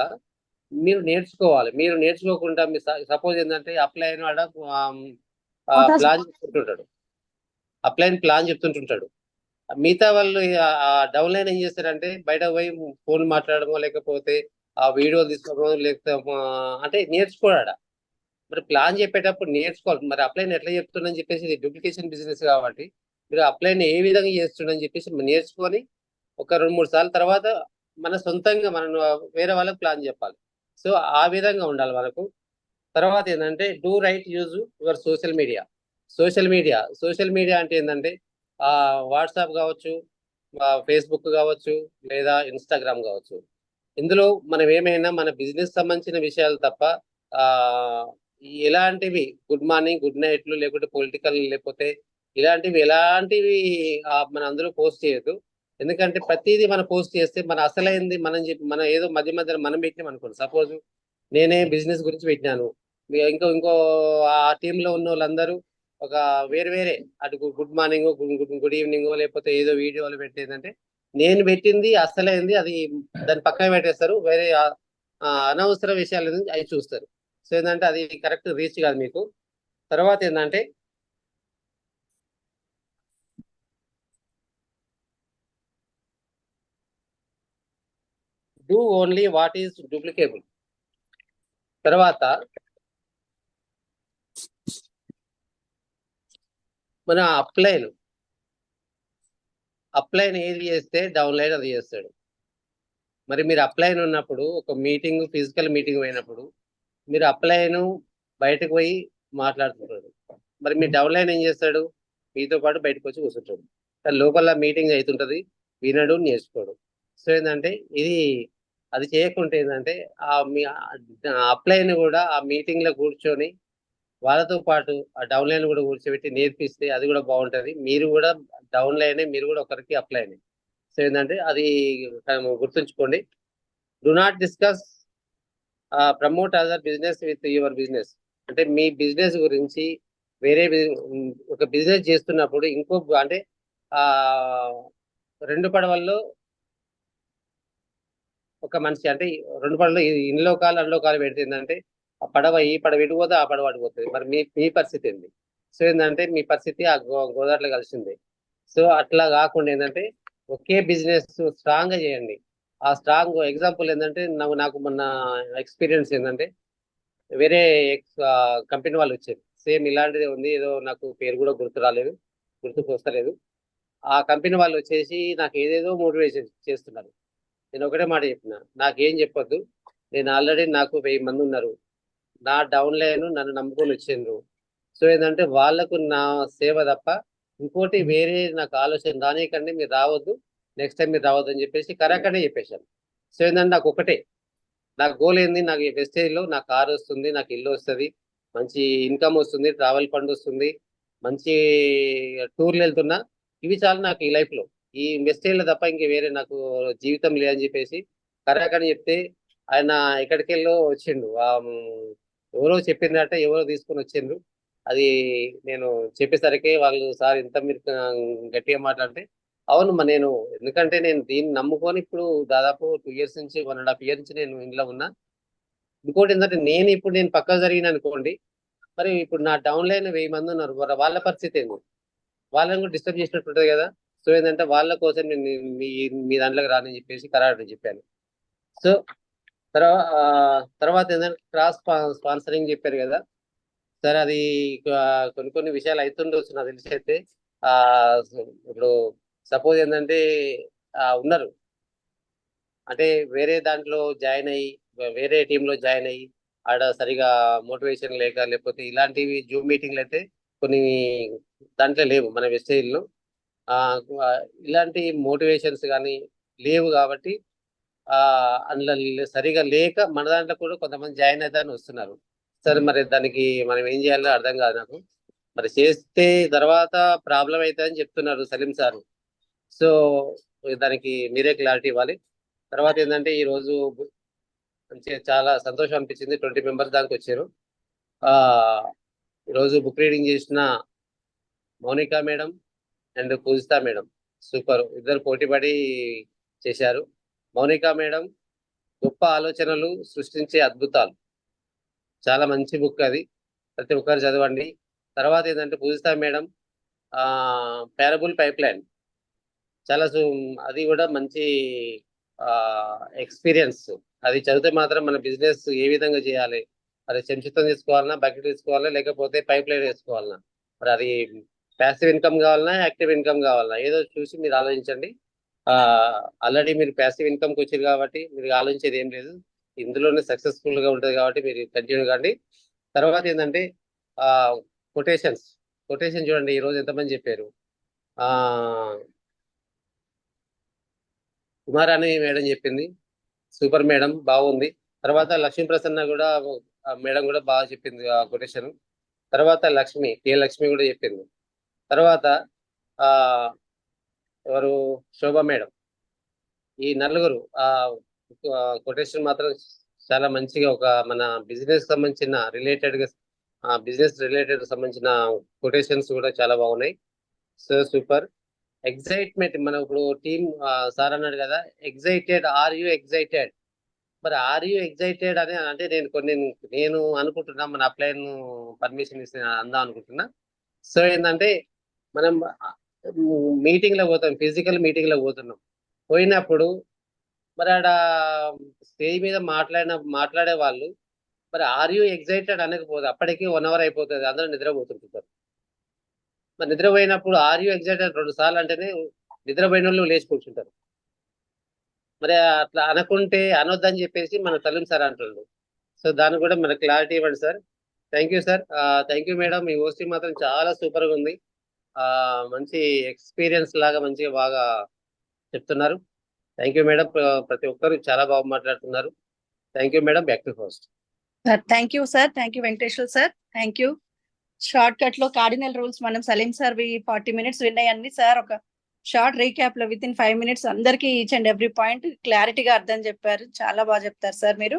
మీరు నేర్చుకోవాలి. మీరు నేర్చుకోకుండా మీ సపోజ్ ఏంటంటే అప్లైన్ ప్లాన్ చెప్తుంటుంటాడు. మిగతా వాళ్ళు డౌన్ లైన్ ఏం చేస్తారంటే బయట పోయి ఫోన్ మాట్లాడమో లేకపోతే ఆ వీడియోలు తీసుకోవడమో లేకపోతే అంటే నేర్చుకోడా. మరి ప్లాన్ చెప్పేటప్పుడు నేర్చుకోవాలి. మరి అప్లైన్ ఎట్లా చెప్తుందని చెప్పేసి ఇది డూప్లికేషన్ బిజినెస్ కాబట్టి మీరు అప్లైన్ ఏ విధంగా చేస్తుండని చెప్పేసి నేర్చుకొని ఒక 2-3 సార్లు తర్వాత మన సొంతంగా మనం వేరే వాళ్ళకి ప్లాన్ చెప్పాలి. సో ఆ విధంగా ఉండాలి మనకు. తర్వాత ఏంటంటే do right use your social media అంటే ఏంటంటే వాట్సాప్ కావచ్చు, ఫేస్బుక్ కావచ్చు, లేదా ఇన్స్టాగ్రామ్ కావచ్చు. ఇందులో మనం ఏమైనా మన బిజినెస్ సంబంధించిన విషయాలు తప్ప ఎలాంటివి గుడ్ మార్నింగ్ గుడ్ నైట్లు లేకుంటే పొలిటికల్ లేకపోతే ఎలాంటివి మనం అందులో పోస్ట్ చేయొద్దు. ఎందుకంటే ప్రతిదీ మనం పోస్ట్ చేస్తే మన అసలైంది మనం ఏదో మధ్యలో మనం పెట్టినాం అనుకోండి. సపోజ్ నేనే బిజినెస్ గురించి పెట్టినాను, ఇంకో ఆ టీంలో ఉన్న వాళ్ళందరూ ఒక వేరే అటు గుడ్ మార్నింగ్ గుడ్ ఈవినింగ్ లేకపోతే ఏదో వీడియోలు పెట్టేదంటే నేను పెట్టింది అసలైంది అది దాని పక్కన పెట్టేస్తారు. వేరే అనవసర విషయాలు అవి చూస్తారు. సో ఏంటంటే అది కరెక్ట్ రీచ్ కాదు మీకు. తర్వాత ఏంటంటే డూ ఓన్లీ వాట్ ఈస్ డూప్లికేబుల్. తర్వాత మన అప్లైన్ ఏది చేస్తే డౌన్ లైన్ అది చేస్తాడు. మరి మీరు అప్లైన్ ఉన్నప్పుడు ఒక ఫిజికల్ మీటింగ్ పోయినప్పుడు మీరు అప్లైన్ బయటకు పోయి మాట్లాడుతుంటాడు. మరి మీ డౌన్ లైన్ ఏం చేస్తాడు? మీతో పాటు బయటకు వచ్చి కూర్చుంటాడు. లోపల మీటింగ్ అవుతుంటది, వినడు, నేర్చుకోడు. సో ఏంటంటే అది చేయకుంటే ఏంటంటే మీ అప్లైన్ కూడా ఆ మీటింగ్ లో కూర్చొని వాళ్ళతో పాటు ఆ డౌన్ లైన్ కూడా కూర్చోబెట్టి నేర్పిస్తే అది కూడా బాగుంటది. మీరు కూడా డౌన్ లైన్ మీరు కూడా ఒకరికి అప్లైన్. సో ఏంటంటే అది గుర్తుంచుకోండి. Do not discuss promote other business with your business అంటే మీ బిజినెస్ గురించి వేరే ఒక బిజినెస్ చేస్తున్నప్పుడు ఇంకో అంటే రెండు పడవల్లో ఒక మనిషి అంటే 2 పడవలు ఇంట్లో కాలు అందులో కాలు పెడితే ఏంటంటే ఆ పడవ ఈ పడవ విడిపోతే ఆ పడవ అడిపోతుంది. మరి మీ పరిస్థితి ఏంది? సో ఏంటంటే మీ పరిస్థితి ఆ గోదావరిలో కలిసింది. సో అట్లా కాకుండా ఏంటంటే ఒకే బిజినెస్ స్ట్రాంగ్ గా చేయండి. ఆ స్ట్రాంగ్ ఎగ్జాంపుల్ ఏంటంటే నాకు మొన్న ఎక్స్పీరియన్స్ ఏంటంటే వేరే కంపెనీ వాళ్ళు వచ్చారు. సేమ్ ఇలాంటిదే ఉంది, ఏదో నాకు పేరు కూడా గుర్తుకు వస్తలేదు. ఆ కంపెనీ వాళ్ళు వచ్చేసి నాకు ఏదేదో మోటివేషన్ చేస్తున్నారు. నేను ఒకటే మాట చెప్పిన, నాకేం చెప్పొద్దు, నేను ఆల్రెడీ నాకు 1000 మంది ఉన్నారు. నా డౌన్ లైన్ నన్ను నమ్ముకొని వచ్చిండ్రు. సో ఏంటంటే వాళ్ళకు నా సేవ తప్ప ఇంకోటి వేరే నాకు ఆలోచన రానికండి, మీరు రావద్దు, నెక్స్ట్ టైం మీరు రావద్దు అని చెప్పేసి కరాకనే చెప్పేశాను. సో ఏంటంటే నాకు ఒకటే, నా గోల్ ఏంది, నాకు ఈ వెస్టేజ్లో నా కార్ వస్తుంది, నాకు ఇల్లు వస్తుంది, మంచి ఇన్కమ్ వస్తుంది, ట్రావెల్ ఫండ్ వస్తుంది, మంచి టూర్లు వెళ్తున్నా, ఇవి చాలు నాకు ఈ లైఫ్లో. ఈ వెస్టేజ్లో తప్ప ఇంక వేరే నాకు జీవితం లేదని చెప్పేసి కరాకని చెప్తే ఆయన ఎక్కడికి వెళ్ళో వచ్చిండు. ఎవరో చెప్పిందట, ఎవరో తీసుకొని వచ్చిండ్రు. అది నేను చెప్పేసరికి వాళ్ళు సార్ ఇంత మీరు గట్టిగా మాట్లాడితే అవును నేను, ఎందుకంటే నేను దీన్ని నమ్ముకొని ఇప్పుడు దాదాపు 2 years నుంచి 1.5 years నుంచి నేను ఇంట్లో ఉన్నా. ఇంకోటి ఏంటంటే నేను పక్క జరిగిన అనుకోండి, మరి ఇప్పుడు నా డౌన్ లైన్ 1000 మంది ఉన్నారు, మరి వాళ్ళ పరిస్థితి ఏంది, వాళ్ళని కూడా డిస్టర్బ్ చేసినట్టు ఉంటుంది కదా. సో ఏంటంటే వాళ్ళ కోసం నేను మీ దాంట్లోకి రానని చెప్పేసి కరాటని చెప్పాను. సో తర్వాత ఏంటంటే క్రాస్ స్పాన్సరింగ్ చెప్పారు కదా సార్, అది కొన్ని విషయాలు అవుతుండొచ్చు నాకు తెలిసి. అయితే ఇప్పుడు సపోజ్ ఏంటంటే ఉన్నారు అంటే వేరే దాంట్లో జాయిన్ అయ్యి, వేరే టీంలో జాయిన్ అయ్యి ఆడ సరిగా మోటివేషన్ లేక, లేకపోతే ఇలాంటివి జూమ్ మీటింగ్లు అయితే కొన్ని దాంట్లో లేవు మన వెస్టేజ్లో. ఇలాంటి మోటివేషన్స్ కానీ లేవు కాబట్టి అందులో సరిగా లేక మన దాంట్లో కూడా కొంతమంది జాయిన్ అవుతారని వస్తున్నారు. సరే మరి దానికి మనం ఏం చేయాలో అర్థం కాదు నాకు. మరి చేస్తే తర్వాత ప్రాబ్లం అవుతుందని చెప్తున్నారు సలీం సార్. సో దానికి మీరే క్లారిటీ ఇవ్వాలి. తర్వాత ఏంటంటే ఈరోజు చాలా సంతోషం అనిపించింది, 20 members దాకా వచ్చారు. ఈరోజు బుక్ రీడింగ్ చేసిన Mounika madam and Pujitha madam super, ఇద్దరు పోటీపడి చేశారు. మౌనిక మేడం గొప్ప ఆలోచనలు సృష్టించే అద్భుతాలు, చాలా మంచి బుక్ అది, ప్రతి ఒక్కరు చదవండి. తర్వాత ఏంటంటే పూజిత మేడం ప్యారబుల్ పైప్ లైన్, చాలా అది కూడా మంచి ఎక్స్పీరియన్స్. అది చదివితే మాత్రం మన బిజినెస్ ఏ విధంగా చేయాలి, అది సంచితం తీసుకోవాలన్నా, బకెట్ తీసుకోవాలన్నా, లేకపోతే పైప్ లైన్ వేసుకోవాలన్నా, మరి అది ప్యాసివ్ ఇన్కమ్ కావాలన్నా, యాక్టివ్ ఇన్కమ్ కావాలన్నా, ఏదో చూసి మీరు ఆలోచించండి. ఆల్రెడీ మీరు ప్యాసివ్ ఇన్కమ్కి వచ్చారు కాబట్టి మీరు ఆలోచించేది ఏం లేదు, ఇందులోనే సక్సెస్ఫుల్గా ఉంటుంది కాబట్టి మీరు కంటిన్యూ కాండి. తర్వాత ఏంటంటే కొటేషన్ చూడండి, ఈరోజు ఎంతమంది చెప్పారు. కుమారాణి మేడం చెప్పింది, సూపర్ మేడం, బాగుంది. తర్వాత లక్ష్మీ ప్రసన్న కూడా మేడం కూడా బాగా చెప్పింది ఆ కొటేషన్. తర్వాత కే లక్ష్మి కూడా చెప్పింది. తర్వాత ఎవరు శోభ మేడం, ఈ నలుగురు కొటేషన్ మాత్రం చాలా మంచిగా ఒక మన బిజినెస్ సంబంధించిన బిజినెస్ రిలేటెడ్ సంబంధించిన కొటేషన్స్ కూడా చాలా బాగున్నాయి. So super. ఎగ్జైట్మెంట్, మనం ఇప్పుడు టీమ్ సార్ అన్నాడు కదా, ఆర్ యూ ఎగ్జైటెడ్, మరి ఆర్ యూ ఎగ్జైటెడ్ అని అంటే నేను అనుకుంటున్నా మన అప్లైన్ పర్మిషన్ ఇస్తే అందాం అనుకుంటున్నా. సో ఏంటంటే మనం మీటింగ్లో పోతాం, ఫిజికల్ మీటింగ్లో పోతున్నాం, పోయినప్పుడు మరి ఆడ స్టేజ్ మీద మాట్లాడే వాళ్ళు మరి ఆర్ యూ ఎగ్జైటెడ్ అనకపోతే అప్పటికి 1 hour అయిపోతుంది, అందరూ నిద్రపోతుంటారు. మరి నిద్రపోయినప్పుడు ఆర్ యూ ఎగ్జైటెడ్ 2 సార్లు అంటేనే నిద్రపోయిన వాళ్ళు లేచి కూర్చుంటారు. మరి అట్లా అనొద్దని చెప్పేసి మన సలీం సార్ అంటుండ్రు. సో దానికి కూడా మన క్లారిటీ ఇవ్వండి sir. Thank you sir. Thank you madam, me hosting మాత్రం చాలా సూపర్గా ఉంది. మంచి ఎక్స్పీరియన్స్ లాగా మంచిగా బాగా చెప్తున్నారు. థ్యాంక్ యూ మేడం, ప్రతి ఒక్కరు చాలా బాగా మాట్లాడుతున్నారు. Thank you madam, back to host. Thank you sir, thank you Venkateshwar sir, thank you. Short cut లో కార్డినల్ రూల్స్ మనం సలీం సార్ 40 minutes విన్నాయన్ని సార్ ఒక షార్ట్ రీక్యాప్ లో విత్ ఇన్ 5 minutes అందరికి ఈచ్ అండ్ ఎవ్రీ పాయింట్ క్లారిటీగా అర్థం చెప్పారు. చాలా బాగా చెప్తారు సార్ మీరు.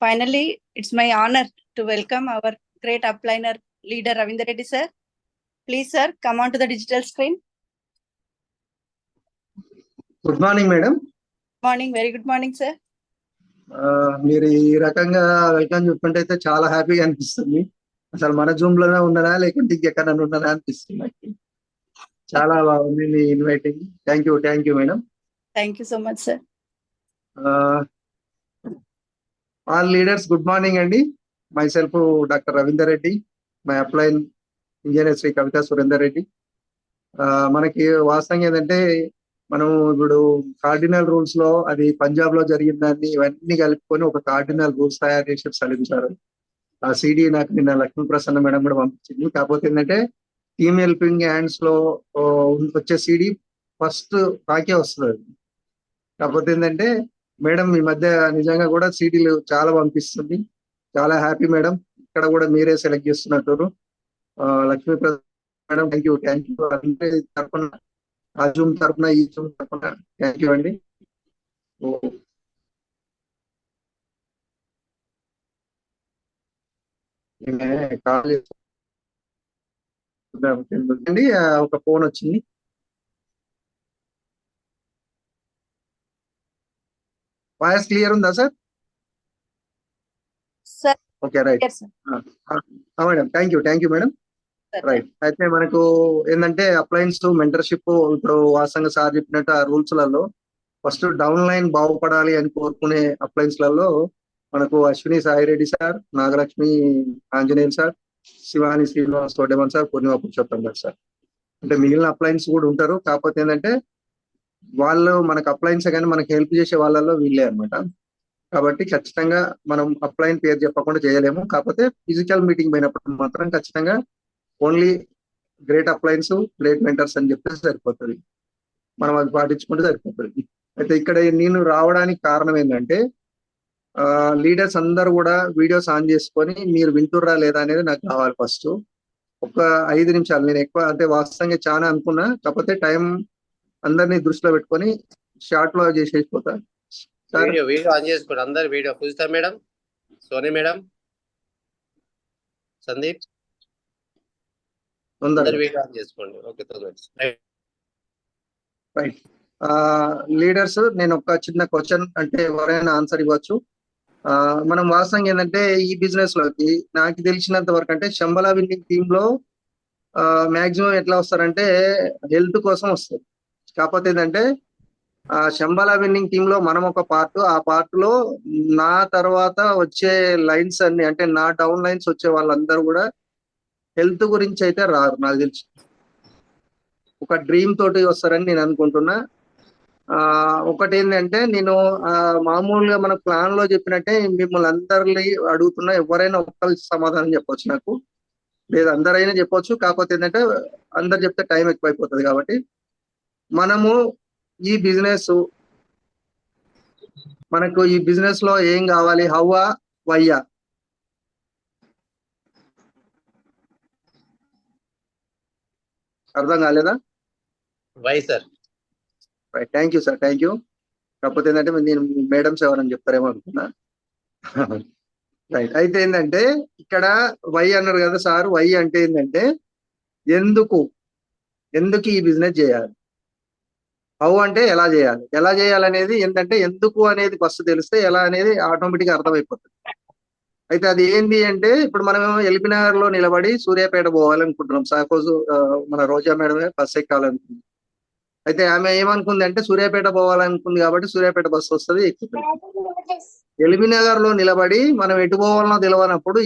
Finally it's my honour to welcome our great upliner leader Ravinder Reddy sir. Please sir come on to the digital screen. Good morning madam. Morning, very good morning sir. మీరు ఈ రకంగా వెల్కమ్ చెప్పుకుంటే అయితే చాలా హ్యాపీగా అనిపిస్తుంది. అసలు మన జూమ్ లోనే ఉన్నారా లేకుంటే ఇంకెక్కడన్నా ఉన్నారా అనిపిస్తుంది. చాలా బాగుంది మీ inviting. Thank you madam. Thank you so much sir. All leaders good morning అండి. My self doctor Ravinder Reddy, my అప్లైన్ ఇంజనీర్ శ్రీ కవిత సురేందర్ రెడ్డి. మనకి వాస్తవంగా ఏంటంటే మనం ఇప్పుడు కార్డినల్ రూల్స్ లో అది పంజాబ్ లో జరిగిన దాన్ని ఇవన్నీ కలుపుకొని ఒక కార్డినల్ రూల్స్ తయారు చేసి చదివించారు. ఆ సిడి నాకు నిన్న లక్ష్మీ ప్రసన్న మేడం కూడా పంపించింది. కాకపోతే ఏంటంటే టీమ్ హెల్పింగ్ హ్యాండ్స్ లో వచ్చే సిడి ఫస్ట్ నాకే వస్తుంది. కాకపోతే ఏంటంటే మేడం ఈ మధ్య నిజంగా కూడా సిడీలు చాలా పంపిస్తుంది. చాలా హ్యాపీ మేడం. ఇక్కడ కూడా మీరే సెలెక్ట్ చేస్తున్నట్టు. Lakshmi Prasanna madam thank you అందరి తరఫున, ఆ జూమ్ తరఫున ఈ జూమ్ తరఫున థ్యాంక్ యూ అండి. కాల్ అండి, ఒక ఫోన్ వచ్చింది. వాయిస్ క్లియర్ ఉందా sir? Okay right madam, thank you madam. Right, అయితే మనకు ఏంటంటే అప్లయన్స్ మెంటర్షిప్ ఇప్పుడు వాసంగ సార్ చెప్పినట్టు ఆ రూల్స్ లలో ఫస్ట్ డౌన్ లైన్ బాగుపడాలి అని కోరుకునే అప్లయన్స్ లలో మనకు అశ్విని సాయిరెడ్డి సార్, నాగలక్ష్మి ఆంజనేయులు సార్, శివాని శ్రీనివాస్ తోటేమన్ సార్, పూర్ణిమ పురుషోత్తం గారు సార్. అంటే మిగిలిన అప్లయన్స్ కూడా ఉంటారు. కాకపోతే ఏంటంటే వాళ్ళు మనకు అప్లయన్స్ కానీ మనకి హెల్ప్ చేసే వాళ్ళలో వీళ్ళే అనమాట. కాబట్టి ఖచ్చితంగా మనం అప్లైన్ పేరు చెప్పకుండా చేయలేము. కాకపోతే ఫిజికల్ మీటింగ్ పోయినప్పుడు మాత్రం ఖచ్చితంగా only great appliances, great mentors అని చెప్పేసి సరిపోతుంది. మనం అది పాటించుకుంటే సరిపోతుంది. అయితే ఇక్కడ నేను రావడానికి కారణం ఏంటంటే లీడర్స్ అందరూ కూడా వీడియోస్ ఆన్ చేసుకొని మీరు వింటుర్రా లేదా అనేది నాకు కావాలి. ఫస్ట్ ఒక 5 నిమిషాలు, నేను ఎక్కువ అంటే వాస్తవంగా చాలా అనుకున్నా, కాకపోతే టైం అందరినీ దృష్టిలో పెట్టుకొని షార్ట్ లో చేసేసిపోతా. వీడియో ఆన్ చేసుకోండి అందరు. వీడియో పూజిత మేడం, సోని మేడం, సందీప్ అందరు వీడియో ఆన్ చేసుకోండి. Okay right. లీడర్స్, నేను ఒక చిన్న క్వశ్చన్ అంటే ఎవరైనా ఆన్సర్ ఇవ్వచ్చు. మనం వాస్తవంగా ఏంటంటే ఈ బిజినెస్ లోకి నాకు తెలిసినంత వరకు అంటే శంబలా విన్నింగ్ టీమ్ లో మాక్సిమం ఎట్లా వస్తారంటే హెల్త్ కోసం వస్తారు. కాకపోతే ఏంటంటే శంబలా విన్నింగ్ టీమ్ లో మనం ఒక పార్ట్, ఆ పార్ట్ లో నా తర్వాత వచ్చే లైన్స్ అన్ని అంటే నా డౌన్ లైన్స్ వచ్చే వాళ్ళందరూ కూడా హెల్త్ గురించి అయితే రారు. నాకు తెలిసి ఒక డ్రీమ్ తోటి వస్తారని నేను అనుకుంటున్నా. ఒకటి ఏంటంటే నేను మామూలుగా మన ప్లాన్ లో చెప్పినట్టే మిమ్మల్ని అందరినీ అడుగుతున్నా, ఎవరైనా ఒక్కరి సమాధానం చెప్పొచ్చు నాకు, లేదు అందరైనా చెప్పొచ్చు. కాకపోతే ఏంటంటే అందరు చెప్తే టైం ఎక్కువైపోతుంది. కాబట్టి మనము ఈ బిజినెస్, మనకు ఈ బిజినెస్ లో ఏం కావాలి, హవ్వా వయ్యా? అర్థం కాలేదా? Why sir. Right, thank you sir, thank you. కాకపోతే ఏంటంటే నేను మేడమ్స్ ఎవరని చెప్తారేమో అనుకున్నా. రైట్, అయితే ఏంటంటే ఇక్కడ వై అన్నారు కదా సార్. వై అంటే ఏంటంటే ఎందుకు ఈ బిజినెస్ చేయాలి, హౌ అంటే ఎలా చేయాలనేది ఏంటంటే ఎందుకు అనేది ఫస్ట్ తెలిస్తే ఎలా అనేది ఆటోమేటిక్గా అర్థమైపోతుంది. అయితే అది ఏంటి అంటే ఇప్పుడు మనం ఎల్బీనగర్ లో నిలబడి సూర్యాపేట పోవాలనుకుంటున్నాం. సపోజ్ మన రోజా మేడమే బస్ ఎక్కాలనుకుంది. అయితే ఆమె ఏమనుకుంది అంటే సూర్యాపేట పోవాలనుకుంది కాబట్టి సూర్యాపేట బస్సు వస్తుంది, ఎక్కుతుంది. ఎల్బీనగర్ లో నిలబడి మనం ఎటు పోవాలనో తెలియనప్పుడు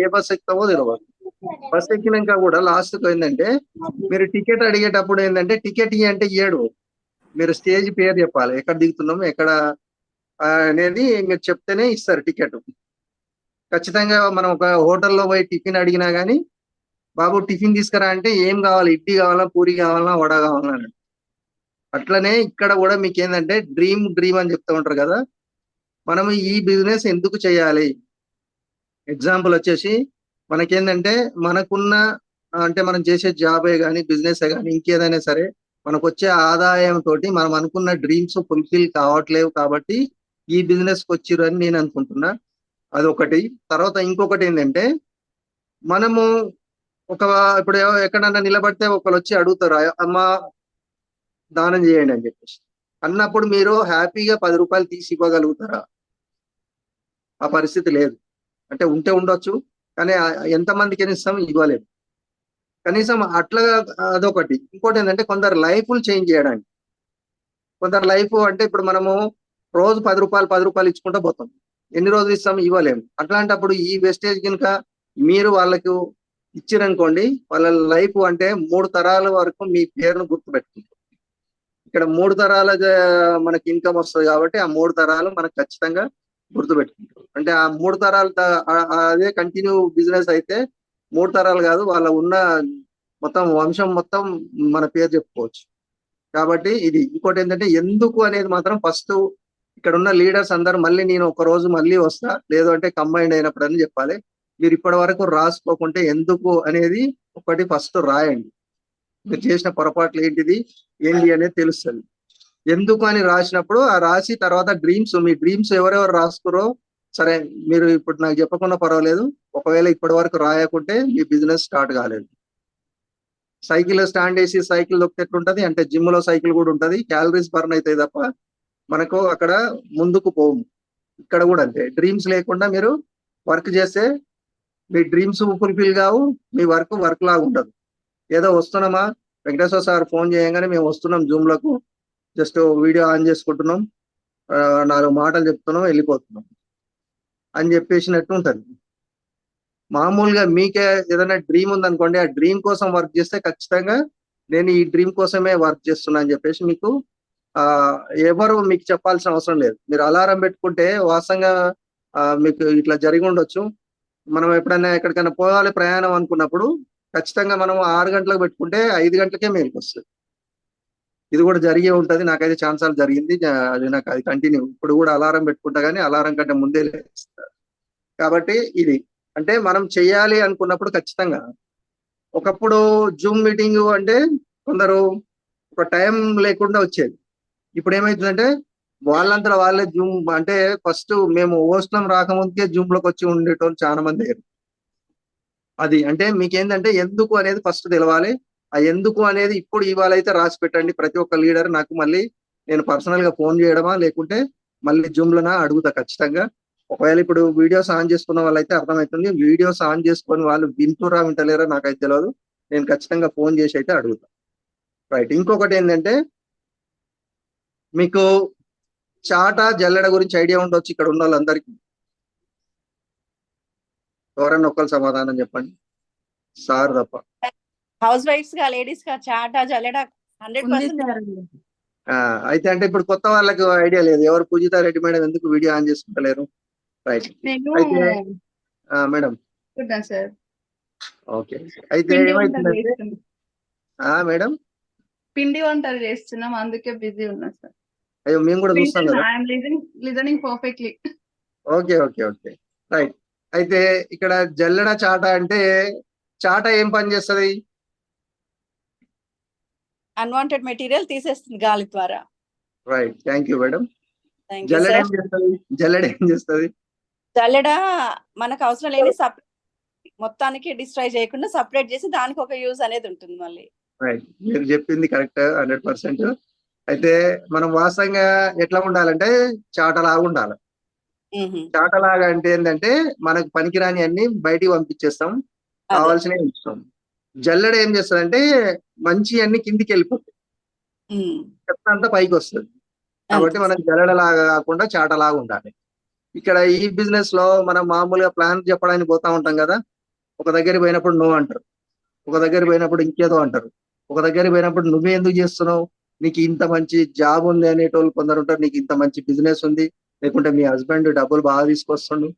ఏ బస్ ఎక్కుతామో తెలియదు. బస్ ఎక్కినాక కూడా లాస్ట్ ఏంటంటే మీరు టికెట్ అడిగేటప్పుడు ఏంటంటే టికెట్ అంటే ఇయ్యడు, మీరు స్టేజ్ పేరు చెప్పాలి, ఎక్కడ దిగుతున్నాం ఎక్కడ అనేది మీరు చెప్తేనే ఇస్తారు టికెట్. ఖచ్చితంగా మనం ఒక హోటల్లో పోయి టిఫిన్ అడిగినా కానీ బాబు టిఫిన్ తీసుకురా అంటే ఏం కావాలి, ఇడ్లీ కావాలా, పూరి కావాలా, వడ కావాలా అని. అట్లనే ఇక్కడ కూడా మీకు ఏంటంటే డ్రీమ్ అని చెప్తూ ఉంటారు కదా. మనం ఈ బిజినెస్ ఎందుకు చేయాలి? ఎగ్జాంపుల్ వచ్చేసి మనకేంటంటే మనకున్న అంటే మనం చేసే జాబే కానీ బిజినెస్ కానీ ఇంకేదైనా సరే మనకు వచ్చే ఆదాయం తోటి మనం అనుకున్న డ్రీమ్స్ ఫుల్ఫిల్ కావట్లేవు కాబట్టి ఈ బిజినెస్కి వచ్చిర్రు అని నేను అనుకుంటున్నా. అదొకటి. తర్వాత ఇంకొకటి ఏంటంటే మనము ఇప్పుడు ఎక్కడన్నా నిలబడితే ఒకరు వచ్చి అడుగుతారు, అమ్మ దానం చేయండి అని చెప్పేసి అన్నప్పుడు మీరు హ్యాపీగా 10 రూపాయలు తీసి ఇవ్వగలుగుతారా? ఆ పరిస్థితి లేదు. అంటే ఉంటే ఉండొచ్చు, కానీ ఎంతమందికి ఇస్తాం, ఇవ్వలేదు. కనీసం అట్లా అదొకటి. ఇంకోటి ఏంటంటే కొందరు లైఫ్లు చేంజ్ చేయడానికి, కొందరు లైఫ్ అంటే ఇప్పుడు మనము రోజు 10 రూపాయలు ఇచ్చుకుంటూ పోతాం, ఎన్ని రోజులు ఇస్తాం, ఇవ్వలేము. అట్లాంటప్పుడు ఈ వేస్టేజ్ కనుక మీరు వాళ్ళకు ఇచ్చిరనుకోండి, వాళ్ళ లైఫ్ అంటే 3 తరాల వరకు మీ పేరును గుర్తుపెట్టుకుంటారు. ఇక్కడ 3 తరాల మనకి ఇన్కమ్ వస్తుంది కాబట్టి ఆ 3 తరాలు మనకు ఖచ్చితంగా గుర్తుపెట్టుకుంటారు. అంటే ఆ 3 తరాలు అదే కంటిన్యూ బిజినెస్ అయితే 3 తరాలు కాదు, వాళ్ళ ఉన్న మొత్తం వంశం మొత్తం మన పేరు చెప్పుకోవచ్చు. కాబట్టి ఇది ఇంకోటి ఏంటంటే ఎందుకు అనేది మాత్రం ఫస్ట్ ఇక్కడ ఉన్న లీడర్స్ అందరూ మళ్ళీ నేను ఒక రోజు మళ్ళీ వస్తా, లేదు అంటే కంబైండ్ అయినప్పుడు అని చెప్పాలి. మీరు ఇప్పటి వరకు రాసుకోకుంటే ఎందుకు అనేది ఒకటి ఫస్ట్ రాయండి. మీరు చేసిన పొరపాట్లు ఏంటిది అనేది తెలుస్తుంది. ఎందుకు అని రాసినప్పుడు ఆ రాసి తర్వాత డ్రీమ్స్, మీ డ్రీమ్స్ ఎవరెవరు రాసుకురో సరే మీరు ఇప్పుడు నాకు చెప్పకుండా పర్వాలేదు. ఒకవేళ ఇప్పటి వరకు రాయకుంటే మీ బిజినెస్ స్టార్ట్ కాలేదు. సైకిల్ స్టాండ్ వేసి సైకిల్ దొక్కితే ఎట్లుంటది అంటే జిమ్ లో సైకిల్ కూడా ఉంటది, క్యాలరీస్ బర్న్ అవుతాయి తప్ప మనకు అక్కడ ముందుకు పోము. ఇక్కడ కూడా అంతే, డ్రీమ్స్ లేకుండా మీరు వర్క్ చేస్తే మీ డ్రీమ్స్ ఫుల్ఫిల్ కావు, మీ వర్క్ లాగా ఉండదు. ఏదో వస్తున్నామా వెంకటేశ్వర సార్ ఫోన్ చేయగానే మేము వస్తున్నాం జూమ్ లకు, జస్ట్ వీడియో ఆన్ చేసుకుంటున్నాం, 4 మాటలు చెప్తున్నాం, వెళ్ళిపోతున్నాం అని చెప్పేసినట్టు ఉంటది. మామూలుగా మీకే ఏదైనా డ్రీమ్ ఉందనుకోండి, ఆ డ్రీమ్ కోసం వర్క్ చేస్తే ఖచ్చితంగా నేను ఈ డ్రీమ్ కోసమే వర్క్ చేస్తున్నా అని చెప్పేసి మీకు ఎవరు మీకు చెప్పాల్సిన అవసరం లేదు. మీరు అలారం పెట్టుకుంటే వాస్తవంగా మీకు ఇట్లా జరిగి ఉండొచ్చు. మనం ఎప్పుడైనా ఎక్కడికైనా పోవాలి ప్రయాణం అనుకున్నప్పుడు ఖచ్చితంగా మనం 6 గంటలకు పెట్టుకుంటే 5 గంటలకే మేలుకు వస్తుంది. ఇది కూడా జరిగే ఉంటది, నాకైతే ఛాన్సాలు జరిగింది. అది నాకు అది కంటిన్యూ ఇప్పుడు కూడా అలారం పెట్టుకుంటా కానీ అలారం కంటే ముందే లేస్తారు. కాబట్టి ఇది అంటే మనం చెయ్యాలి అనుకున్నప్పుడు ఖచ్చితంగా ఒకప్పుడు జూమ్ మీటింగ్ అంటే కొందరు ఒక టైం లేకుండా వచ్చేది. ఇప్పుడు ఏమైతుందంటే వాళ్ళంతా వాళ్ళే జూమ్ అంటే ఫస్ట్ మేము హోస్టం రాకముందుకే జూమ్ లోకి వచ్చి ఉండేటోళ్ళు చాలా మంది. అది అంటే మీకేంటంటే ఎందుకు అనేది ఫస్ట్ తెలవాలి. ఆ ఎందుకు అనేది ఇప్పుడు ఇవాళ అయితే రాసి పెట్టండి ప్రతి ఒక్క లీడర్. నాకు మళ్ళీ నేను పర్సనల్ గా ఫోన్ చేయడమా లేకుంటే మళ్ళీ జూమ్ లోనా అడుగుతా ఖచ్చితంగా. ఒకవేళ ఇప్పుడు వీడియోస్ ఆన్ చేసుకున్న వాళ్ళైతే అర్థమవుతుంది, వీడియోస్ ఆన్ చేసుకొని వాళ్ళు వింటురా వింటలేరా నాకైతే తెలియదు. నేను ఖచ్చితంగా ఫోన్ చేసి అయితే అడుగుతా. రైట్. ఇంకొకటి ఏంటంటే మీకు చాట జల్లెడ గురించి ఐడియా ఉండొచ్చు ఇక్కడ ఉన్న వాళ్ళందరికీ. ఎవరన్నా ఒక్కరు సమాధానం చెప్పండి, సార్ తప్ప. హౌస్ వైఫ్స్ గా లేడీస్ గా చాట జల్లెడ 100%. అయితే అంటే ఇప్పుడు కొత్త వాళ్ళకి ఐడియా లేదు. ఎవరు పూజితా రెడ్డి మేడం ఎందుకు వీడియో ఆన్ చేసుకుంటలేరు? రైట్. అయితే మేడం సార్ ఓకే. అయితే ఏమైతుందంటే మేడం పిండి వంటలు చేస్తున్నాం, అందుకే బిజీ ఉన్నా సార్. అయ్యో మేము కూడా చూస్తాం కదా. Listening perfectly. Okay okay okay right. అయితే ఇక్కడ జల్లెడ చాట అంటే చాట ఏం పని చేస్తుంది? అన్వాంటెడ్ మెటీరియల్ తీసేస్తుంది గాలి ద్వారా. Right, thank you madam. జల్లెడ ఏం చేస్తుంది? జల్లెడ ఏం చేస్తుంది? జల్లెడ మనకు అవసరం లేని మొత్తానికి డిస్ట్రాయ్ చేయకుండా సపరేట్ చేసి దానికి ఒక యూజ్ అనేది ఉంటుంది మళ్ళీ. రైట్, మీరు చెప్పింది కరెక్ట్ 100%. అయితే మనం వాస్తవంగా ఎట్లా ఉండాలంటే చాటలాగా ఉండాలి. చాటలాగా అంటే ఏంటంటే మనకు పనికిరాని అన్ని బయటికి పంపించేస్తాం, కావాల్సినవి ఉంచుతాం. జల్లెడ ఏం చేస్తుందంటే మంచి అన్ని కిందికి వెళ్ళిపోతాయి, చెత్త అంతా పైకి వస్తుంది. కాబట్టి మనం జల్లెడలాగా కాకుండా చాటలాగా ఉండాలి. ఇక్కడ ఈ బిజినెస్ లో మనం మామూలుగా ప్లాన్ చెప్పడానికి పోతా ఉంటాం కదా. ఒక దగ్గర పోయినప్పుడు నువ్వు అంటారు, ఒక దగ్గర పోయినప్పుడు ఇంకేదో అంటారు, ఒక దగ్గర పోయినప్పుడు నువ్వే ఎందుకు చేస్తున్నావు, నీకు ఇంత మంచి జాబ్ ఉంది అనేటోళ్ళు కొందరు ఉంటారు, నీకు ఇంత మంచి బిజినెస్ ఉంది, లేకుంటే మీ హస్బెండ్ డబ్బులు బాగా తీసుకొస్తుండు,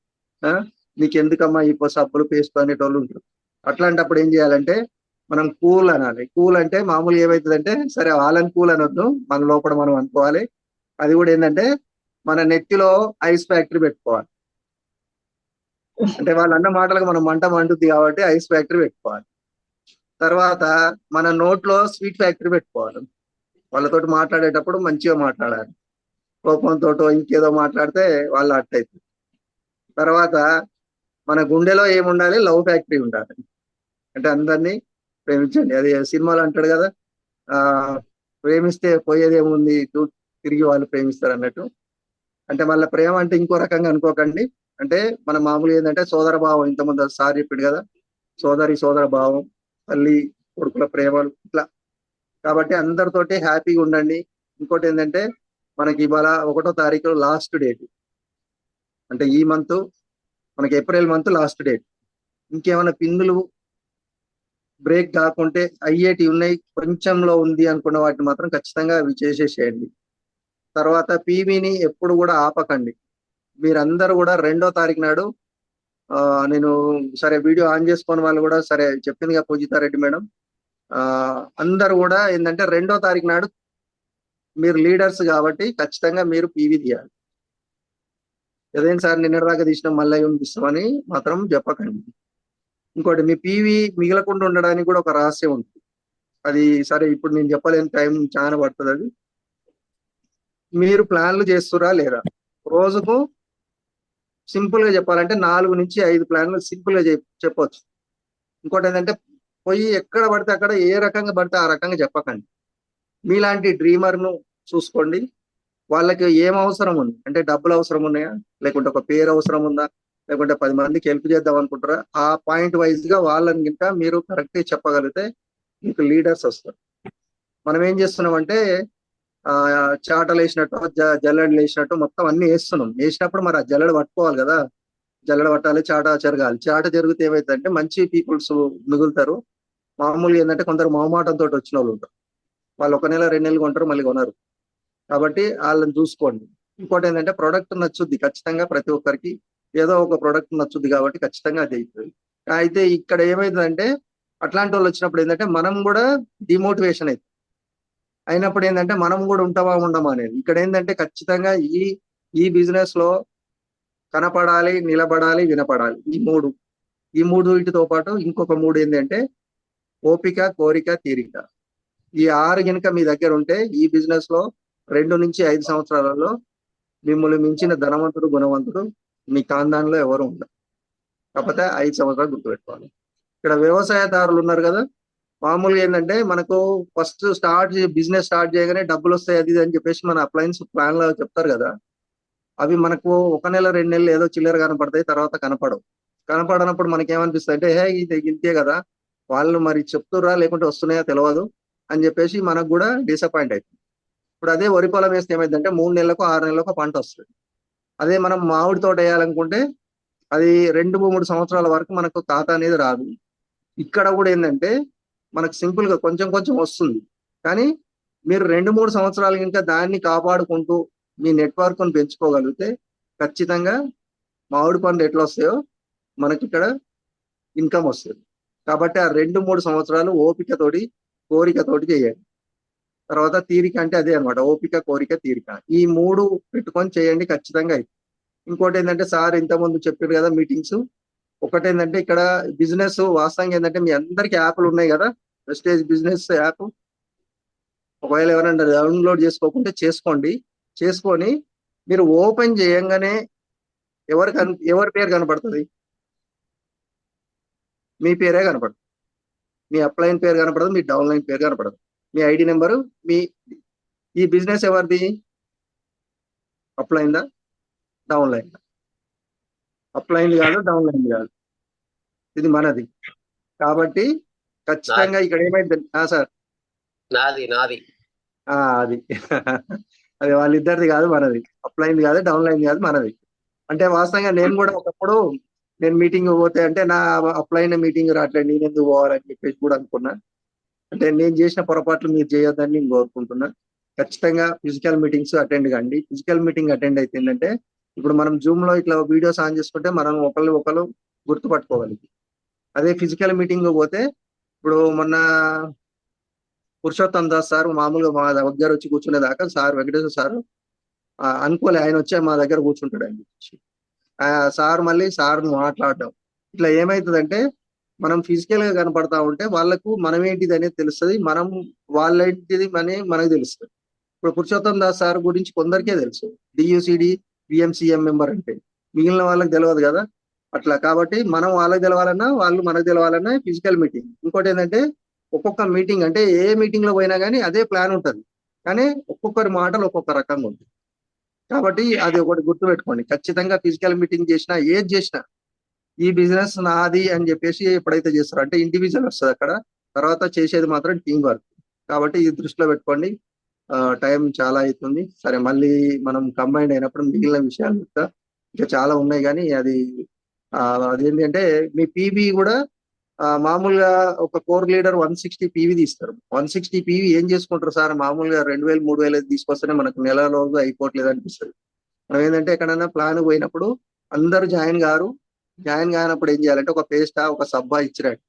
నీకు ఎందుకమ్మా ఈ సబ్బులు పేస్ట్ అనేటోళ్ళు ఉంటారు. అట్లాంటప్పుడు ఏం చేయాలంటే మనం కూల్ అనాలి. కూల్ అంటే మామూలుగా ఏమవుతుందంటే సరే వాళ్ళని కూల్ అనొద్దు, మన లోపల మనం అనుకోవాలి. అది కూడా ఏంటంటే మన నెత్తిలో ఐస్ ఫ్యాక్టరీ పెట్టుకోవాలి. అంటే వాళ్ళు అన్న మాటలకు మనం మంట మండుద్ది కాబట్టి ఐస్ ఫ్యాక్టరీ పెట్టుకోవాలి. తర్వాత మన నోట్లో స్వీట్ ఫ్యాక్టరీ పెట్టుకోవాలి. వాళ్ళతోటి మాట్లాడేటప్పుడు మంచిగా మాట్లాడాలి, కోపంతో ఇంకేదో మాట్లాడితే వాళ్ళు అట్టయితుంది. తర్వాత మన గుండెలో ఏముండాలి? లవ్ ఫ్యాక్టరీ ఉండాలి. అంటే అందరినీ ప్రేమించండి. అది సినిమాలో అంటాడు కదా, ప్రేమిస్తే పోయేది ఏముంది, తిరిగి వాళ్ళు ప్రేమిస్తారు అన్నట్టు. అంటే మళ్ళీ ప్రేమ అంటే ఇంకో రకంగా అనుకోకండి. అంటే మన మామూలుగా ఏంటంటే సోదర భావం, ఇంతకుముందు సార్ చెప్పాడు కదా, సోదర భావం, తల్లి కొడుకుల ప్రేమలు ఇట్లా. కాబట్టి అందరితోటి హ్యాపీగా ఉండండి. ఇంకోటి ఏంటంటే మనకి ఇవాళ 1వ తారీఖు లాస్ట్ డేట్, అంటే ఈ మంత్ మనకి ఏప్రిల్ మంత్ లాస్ట్ డేట్. ఇంకేమైనా పిన్నులు బ్రేక్ కాకుంటే అయ్యేటి ఉన్నాయి కొంచెంలో ఉంది అనుకున్న వాటిని మాత్రం ఖచ్చితంగా అవి చేసేసేయండి. తర్వాత పీవీని ఎప్పుడు కూడా ఆపకండి. మీరందరూ కూడా 2వ తారీఖు నాడు నేను సరే వీడియో ఆన్ చేసుకున్న వాళ్ళు కూడా సరే చెప్పిందిగా పూజితారెడ్డి మేడం, అందరూ కూడా ఏంటంటే 2వ తారీఖు నాడు మీరు లీడర్స్ కాబట్టి ఖచ్చితంగా మీరు పీవీ తీయాలి. ఏదైనా సార్ నిన్నటిదాకా తీసినాం మళ్ళీ ఏం తీస్తామని మాత్రం చెప్పకండి. ఇంకోటి మీ పీవీ మిగలకుండా ఉండడానికి కూడా ఒక రహస్యం ఉంటుంది. అది సరే ఇప్పుడు నేను చెప్పలేని, టైం చాలా పడుతుంది. అది మీరు ప్లాన్లు చేస్తురా లేదా, రోజుకు సింపుల్ గా చెప్పాలంటే 4 నుంచి 5 ప్లాన్లు సింపుల్ గా చెప్పొచ్చు. ఇంకోటి ఏంటంటే పోయి ఎక్కడ పడితే అక్కడ ఏ రకంగా పడితే ఆ రకంగా చెప్పకండి. మీలాంటి డ్రీమర్ ను చూసుకోండి. వాళ్ళకి ఏం అవసరం ఉంది అంటే డబ్బులు అవసరం ఉన్నాయా, లేకుంటే ఒక పేరు అవసరం ఉందా, లేకుంటే 10 మందికి హెల్ప్ చేద్దాం అనుకుంటారా, ఆ పాయింట్ వైజ్ గా వాళ్ళని ఇంకా మీరు కరెక్ట్ చెప్పగలిగితే మీకు లీడర్స్ వస్తారు. మనం ఏం చేస్తున్నామంటే చాటలు వేసినట్టు జల్లెడలు వేసినట్టు మొత్తం అన్ని వేస్తున్నాం. వేసినప్పుడు మరి ఆ జల్లెడ పట్టుకోవాలి కదా, జల్లెడ పట్టాలి, చాట జరగాలి. చాట జరిగితే ఏమైతుందంటే మంచి పీపుల్స్ మిగులుతారు. మామూలుగా ఏంటంటే కొందరు మొహమాటంతో వచ్చిన వాళ్ళు ఉంటారు. వాళ్ళు 1 నెల 2 నెలలు కొంటారు, మళ్ళీ కొనరు. కాబట్టి వాళ్ళని చూసుకోండి. ఇంకోటి ఏంటంటే ప్రొడక్ట్ నచ్చుద్ది ఖచ్చితంగా, ప్రతి ఒక్కరికి ఏదో ఒక ప్రొడక్ట్ నచ్చుద్ది కాబట్టి ఖచ్చితంగా అది అవుతుంది. అయితే ఇక్కడ ఏమైతుందంటే అట్లాంటి వాళ్ళు వచ్చినప్పుడు ఏంటంటే మనం కూడా డిమోటివేషన్ అవుతుంది. అయినప్పుడు ఏంటంటే మనం కూడా ఉంటామా ఉండమా అనేది. ఇక్కడ ఏంటంటే ఖచ్చితంగా ఈ బిజినెస్ లో కనపడాలి, నిలబడాలి, వినపడాలి. ఈ మూడు వీటితో పాటు ఇంకొక 3 ఏంటంటే ఓపిక, కోరిక, తీరిక. ఈ 6 కనుక మీ దగ్గర ఉంటే ఈ బిజినెస్ లో 2 నుంచి 5 సంవత్సరాలలో మిమ్మల్ని మించిన ధనవంతుడు, గుణవంతుడు మీ ఖాందాన్లో ఎవరు ఉండరు. కాకపోతే 5 సంవత్సరాలు గుర్తుపెట్టుకోవాలి. ఇక్కడ వ్యవసాయదారులు ఉన్నారు కదా, మామూలుగా ఏంటంటే మనకు ఫస్ట్ బిజినెస్ స్టార్ట్ చేయగానే డబ్బులు వస్తాయి అది ఇది అని చెప్పేసి మన అప్లయన్స్ ప్లాన్ లో చెప్తారు కదా, అవి మనకు 1 నెల 2 నెలలు ఏదో చిల్లర కనపడతాయి, తర్వాత కనపడవు. కనపడనప్పుడు మనకేమనిపిస్తుంది అంటే ఇది ఇంతే కదా, వాళ్ళు మరి చెప్తురా లేకుంటే వస్తున్నాయో తెలియదు అని చెప్పేసి మనకు కూడా డిసప్పాయింట్ అవుతుంది. ఇప్పుడు అదే వరి పొలం వేస్తే ఏమైందంటే 3 నెలలకు 6 నెలలకు పంట వస్తుంది. అదే మనం మామిడి తోట వేయాలనుకుంటే అది 2-3 సంవత్సరాల వరకు మనకు ఖాతా అనేది రాదు. ఇక్కడ కూడా ఏంటంటే మనకు సింపుల్ గా కొంచెం కొంచెం వస్తుంది. కానీ మీరు 2-3 సంవత్సరాలు ఇంకా దాన్ని కాపాడుకుంటూ మీ నెట్వర్క్ ను పెంచుకోగలిగితే ఖచ్చితంగా మామిడి పండు ఎట్లా వస్తాయో మనకి ఇక్కడ ఇన్కమ్ వస్తుంది. కాబట్టి ఆ 2-3 సంవత్సరాలు ఓపికతోటి, కోరికతోటి చేయండి. తర్వాత తీరిక అంటే అదే అనమాట, ఓపిక, కోరిక, తీరిక. ఈ 3 పెట్టుకొని చేయండి ఖచ్చితంగా అయితే. ఇంకోటి ఏంటంటే సార్ ఇంతకుముందు చెప్పారు కదా మీటింగ్స్, ఒకటి ఏంటంటే ఇక్కడ బిజినెస్ వాస్తవంగా ఏంటంటే మీ అందరికి యాప్లు ఉన్నాయి కదా, ప్రెస్టేజ్ బిజినెస్ యాప్. ఒకవేళ ఎవరైనా డౌన్లోడ్ చేసుకోకుంటే చేసుకోండి. చేసుకొని మీరు ఓపెన్ చేయంగానే ఎవరి పేరు కనపడుతుంది? మీ పేరే కనపడుతుంది. మీ అప్లైన్ పేరు కనపడదు, మీ డౌన్లైన్ పేరు కనపడదు, మీ ఐడి నెంబరు. ఈ బిజినెస్ ఎవరిది? అప్లైన్దా, డౌన్లైన్? అప్లైన్ కాదు, డౌన్లైన్ కాదు, ఇది మనది. కాబట్టి ఖచ్చితంగా ఇక్కడ ఏమైంది సార్, నాది అది అది వాళ్ళిద్దరిది కాదు, మనది. అప్లైన్ కాదు, డౌన్లైన్ కాదు, మనది. అంటే వాస్తవంగా నేను కూడా ఒకప్పుడు నేను మీటింగ్ పోతే అంటే నా అప్లైన్ మీటింగ్ రావట్లేదు, నేను ఎందుకు పోవాలని చెప్పేసి కూడా అనుకున్నా. అంటే నేను చేసిన పొరపాట్లు మీరు చేయొద్దని నేను కోరుకుంటున్నా. ఖచ్చితంగా ఫిజికల్ మీటింగ్స్ అటెండ్ కండి. ఫిజికల్ మీటింగ్ అటెండ్ అయితే ఏంటంటే ఇప్పుడు మనం జూమ్ లో ఇట్లా వీడియోస్ ఆన్ చేసుకుంటే మనం ఒకళ్ళు గుర్తుపట్టుకోగలిగి. అదే ఫిజికల్ మీటింగ్ పోతే ఇప్పుడు మొన్న పురుషోత్తం దాస్ సార్ మామూలుగా మా దగ్గర వచ్చి కూర్చునేదాకా సార్ వెంకటేశ్వర సార్ అనుకోలే, ఆయన వచ్చే మా దగ్గర కూర్చుంటాడు. ఆయన సార్ మళ్ళీ సార్ మాట్లాడడం ఇట్లా ఏమవుతుందంటే మనం ఫిజికల్ గా కనపడతా ఉంటే వాళ్ళకు మనం ఏంటిది అనేది తెలుస్తుంది, మనం వాళ్ళేంటిది అని మనకు తెలుస్తుంది. ఇప్పుడు పురుషోత్తం దాస్ సార్ గురించి కొందరికే తెలుసు, డియుసిడి విఎంసిఎం మెంబర్ అంటే, మిగిలిన వాళ్ళకి తెలియదు కదా అట్లా. కాబట్టి మనం వాళ్ళకి తెలవాలన్నా వాళ్ళు మనకు తెలవాలన్నా ఫిజికల్ మీటింగ్. ఇంకోటి ఏంటంటే ఒక్కొక్క మీటింగ్ అంటే ఏ మీటింగ్ లో పోయినా కానీ అదే ప్లాన్ ఉంటుంది, కానీ ఒక్కొక్కరి మాటలు ఒక్కొక్క రకంగా ఉంటుంది. కాబట్టి అది ఒకటి గుర్తుపెట్టుకోండి. ఖచ్చితంగా ఫిజికల్ మీటింగ్ చేసినా ఏది చేసినా ఈ బిజినెస్ నాది అని చెప్పేసి ఎప్పుడైతే చేస్తారో అంటే ఇండివిజువల్ వస్తుంది అక్కడ, తర్వాత చేసేది మాత్రం టీం వర్క్. కాబట్టి ఇది దృష్టిలో పెట్టుకోండి. టైం చాలా అవుతుంది. సరే మళ్ళీ మనం కంబైండ్ అయినప్పుడు మిగిలిన విషయాలు ఇంకా చాలా ఉన్నాయి, కానీ అదేంటంటే మీ పీబీ కూడా మామూలుగా ఒక కోర్ లీడర్ 160 PV తీస్తారు. 160 PV ఏం చేసుకుంటారు సార్? మామూలుగా 2000 3000 తీసుకొస్తేనే మనకు నెల రోజు అయిపోవట్లేదు అనిపిస్తుంది. మనం ఏంటంటే ఎక్కడైనా ప్లాన్ పోయినప్పుడు అందరూ జాయిన్ కానప్పుడు ఏం చేయాలంటే ఒక పేస్టా ఒక సబ్బా ఇచ్చినట్టు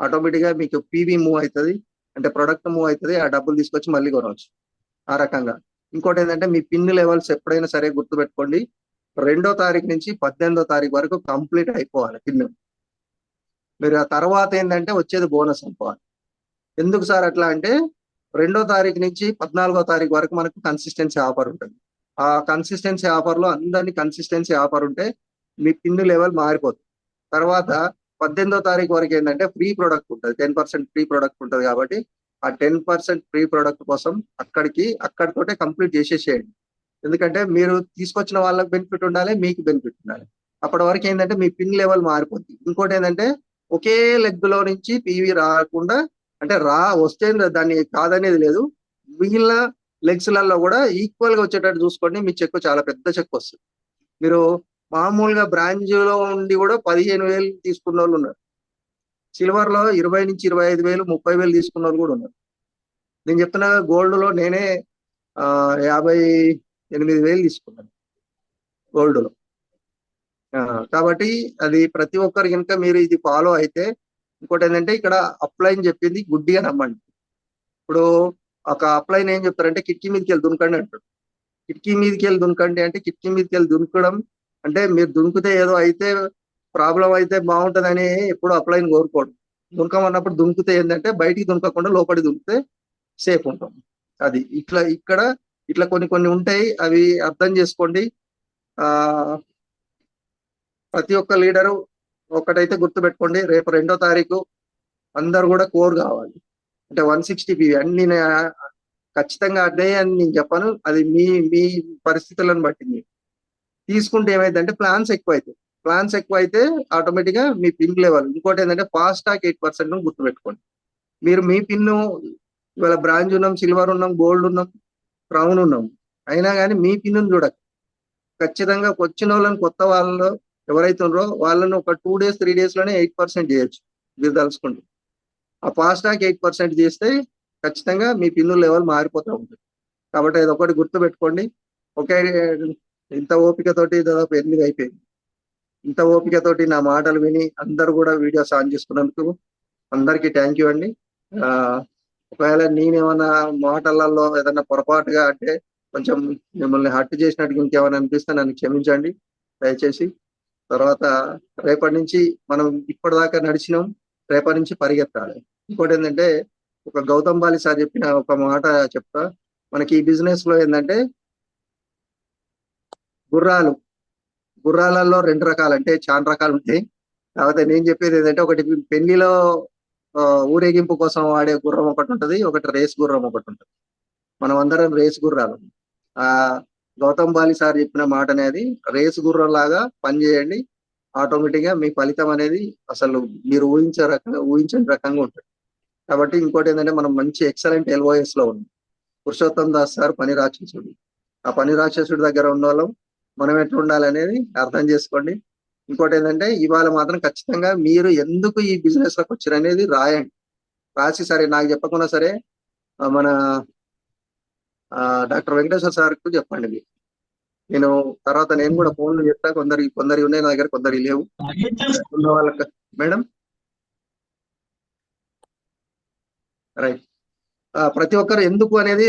ఆటోమేటిక్ గా మీకు పీవీ మూవ్ అవుతుంది, అంటే ప్రొడక్ట్ మూవ్ అవుతుంది, ఆ డబ్బులు తీసుకొచ్చి మళ్ళీ కొనవచ్చు ఆ రకంగా. ఇంకోటి ఏంటంటే మీ పిన్ లెవెల్స్ ఎప్పుడైనా సరే గుర్తుపెట్టుకోండి, 2వ తారీఖు నుంచి 18వ తారీఖు వరకు కంప్లీట్ అయిపోవాలి పిన్. మీరు ఆ తర్వాత ఏంటంటే వచ్చేది బోనస్ అనుకోవాలి. ఎందుకు సార్ అట్లా అంటే 2వ తారీఖు నుంచి 14వ తారీఖు వరకు మనకు కన్సిస్టెన్సీ ఆఫర్ ఉంటుంది. ఆ కన్సిస్టెన్సీ ఆఫర్ లో అందరినీ కన్సిస్టెన్సీ ఆఫర్ ఉంటే మీ పిన్ లెవెల్ మారిపోతుంది. తర్వాత 18వ తారీఖు వరకు ఏంటంటే ఫ్రీ ప్రొడక్ట్ ఉంటుంది, 10% ఫ్రీ ప్రొడక్ట్ ఉంటుంది. కాబట్టి ఆ 10% ఫ్రీ ప్రొడక్ట్ కోసం అక్కడితోటే కంప్లీట్ చేసేసేయండి. ఎందుకంటే మీరు తీసుకొచ్చిన వాళ్ళకి బెనిఫిట్ ఉండాలి, మీకు బెనిఫిట్ ఉండాలి. అప్పటి వరకు ఏంటంటే మీ పిన్ లెవెల్ మారిపోతుంది. ఇంకోటి ఏంటంటే ఒకే లెగ్ లో నుంచి పీవీ రాకుండా, అంటే వస్తే దాన్ని కాదనేది లేదు, మిగిలిన లెగ్స్ లలో కూడా ఈక్వల్ గా వచ్చేటట్టు చూసుకోండి. మీ చెక్ చాలా పెద్ద చెక్ వస్తుంది. మీరు మామూలుగా బ్రాంచ్ లో ఉండి కూడా 15,000 తీసుకున్న వాళ్ళు ఉన్నారు. సిల్వర్ లో 20 నుంచి 25,000 30,000 తీసుకున్న వాళ్ళు కూడా ఉన్నారు. నేను చెప్తున్నా గోల్డ్ లో నేనే 58,000 తీసుకున్నాను గోల్డ్ లో. కాబట్టి అది ప్రతి ఒక్కరు కనుక మీరు ఇది ఫాలో అయితే, ఇంకోటి ఏంటంటే ఇక్కడ అప్లైన్ చెప్పింది గుడ్డిగా నమ్మండి. ఇప్పుడు ఒక అప్లైన్ ఏం చెప్తారంటే కిటికీ మీదకి వెళ్ళి దునకండి అంటాడు. కిటికీ మీదకి వెళ్ళి దునకండి అంటే కిటికీ మీదకి వెళ్ళి దునకడం అంటే మీరు దునికితే ఏదో అయితే ప్రాబ్లం అయితే బాగుంటుందని ఎప్పుడు అప్లైన్ కోరుకోడు. దునకమన్నప్పుడు దునికితే ఏంటంటే బయటికి దునకకుండా లోపలికి దునికితే సేఫ్ ఉంటాం. అది ఇట్లా కొన్ని ఉంటాయి, అవి అర్థం చేసుకోండి. ప్రతి ఒక్క లీడరు ఒకటైతే గుర్తుపెట్టుకోండి, రేపు 2వ తారీఖు అందరు కూడా కోర్ కావాలి. అంటే 160 PV అన్ని ఖచ్చితంగా అదే అని నేను చెప్పాను, అది మీ పరిస్థితులను బట్టి తీసుకుంటే ఏమైందంటే ప్లాన్స్ ఎక్కువ అయితే ఆటోమేటిక్ గా మీ పిన్ లెవెల్. ఇంకోటి ఏంటంటే ఫాస్ట్ టాక్ 8% గుర్తుపెట్టుకోండి. మీరు మీ పిన్ను ఇవాళ బ్రాంజ్ ఉన్నాం, సిల్వర్ ఉన్నాం, గోల్డ్ ఉన్నాం, క్రౌన్ ఉన్నాం, అయినా కానీ మీ పిన్ను చూడక ఖచ్చితంగా వచ్చిన వాళ్ళని కొత్త వాళ్ళు ఎవరైతే ఉన్నారో వాళ్ళని ఒక 2 days 3 days లోనే 8% చేయొచ్చు మీరు తలుచుకోండి. ఆ ఫాస్ట్ టాక్ 8% చేస్తే ఖచ్చితంగా మీ పిన్ను లెవెల్ మారిపోతూ ఉంటుంది. కాబట్టి అది ఒకటి గుర్తుపెట్టుకోండి. ఒకే ఇంత ఓపికతోటి దాదాపు 8 అయిపోయింది. ఇంత ఓపికతోటి నా మాటలు విని అందరు కూడా వీడియోస్ ఆన్ చేసుకున్నందుకు అందరికీ థ్యాంక్ యూ అండి. ఒకవేళ నేనేమన్నా మాటలలో ఏదన్నా పొరపాటుగా అంటే కొంచెం మిమ్మల్ని హర్ట్ చేసినట్టు ఇంకేమైనా అనిపిస్తే నన్ను క్షమించండి దయచేసి. తర్వాత రేపటి నుంచి మనం ఇప్పటిదాకా నడిచినాం, రేపటి నుంచి పరిగెత్తాలి. ఇంకోటి ఏంటంటే ఒక గౌతమ్ బాలి సార్ చెప్పిన ఒక మాట చెప్తా. మనకి ఈ బిజినెస్ లో ఏంటంటే గుర్రాలలో 2 రకాలు, అంటే చాలా రకాలు ఉంటాయి. కాకపోతే నేను చెప్పేది ఏంటంటే ఒకటి పెళ్లిలో ఊరేగింపు కోసం వాడే గుర్రం ఒకటి ఉంటుంది, ఒకటి రేస్ గుర్రం ఒకటి ఉంటుంది. మనం అందరం రేస్ గుర్రాలు. గౌతమ్ బాలి సార్ చెప్పిన మాట అనేది రేస్ గుర్రం లాగా పనిచేయండి, ఆటోమేటిక్ గా మీ ఫలితం అనేది అసలు మీరు ఊహించని రకంగా ఉంటుంది. కాబట్టి ఇంకోటి ఏంటంటే మనం మంచి ఎక్సలెంట్ LOS లో ఉన్నాం. పురుషోత్తం దాస్ సార్ పని రాక్షసుడు. ఆ పని రాక్షసుడి దగ్గర ఉన్న వాళ్ళం మనం ఎట్లా ఉండాలి అనేది అర్థం చేసుకోండి. ఇంకోటి ఏంటంటే ఇవాళ మాత్రం ఖచ్చితంగా మీరు ఎందుకు ఈ బిజినెస్ లోకి వచ్చారు అనేది రాయండి. రాసి సరే నాకు చెప్పకుండా సరే మన డాక్టర్ వెంకటేశ్వర సార్కు చెప్పండి. మీరు నేను తర్వాత నేను కూడా ఫోన్లు చెప్తా, కొందరి ఉన్నాయి నా దగ్గర, కొందరి లేవు ఉన్న వాళ్ళకి. మేడం రైట్, ప్రతి ఒక్కరు ఎందుకు అనేది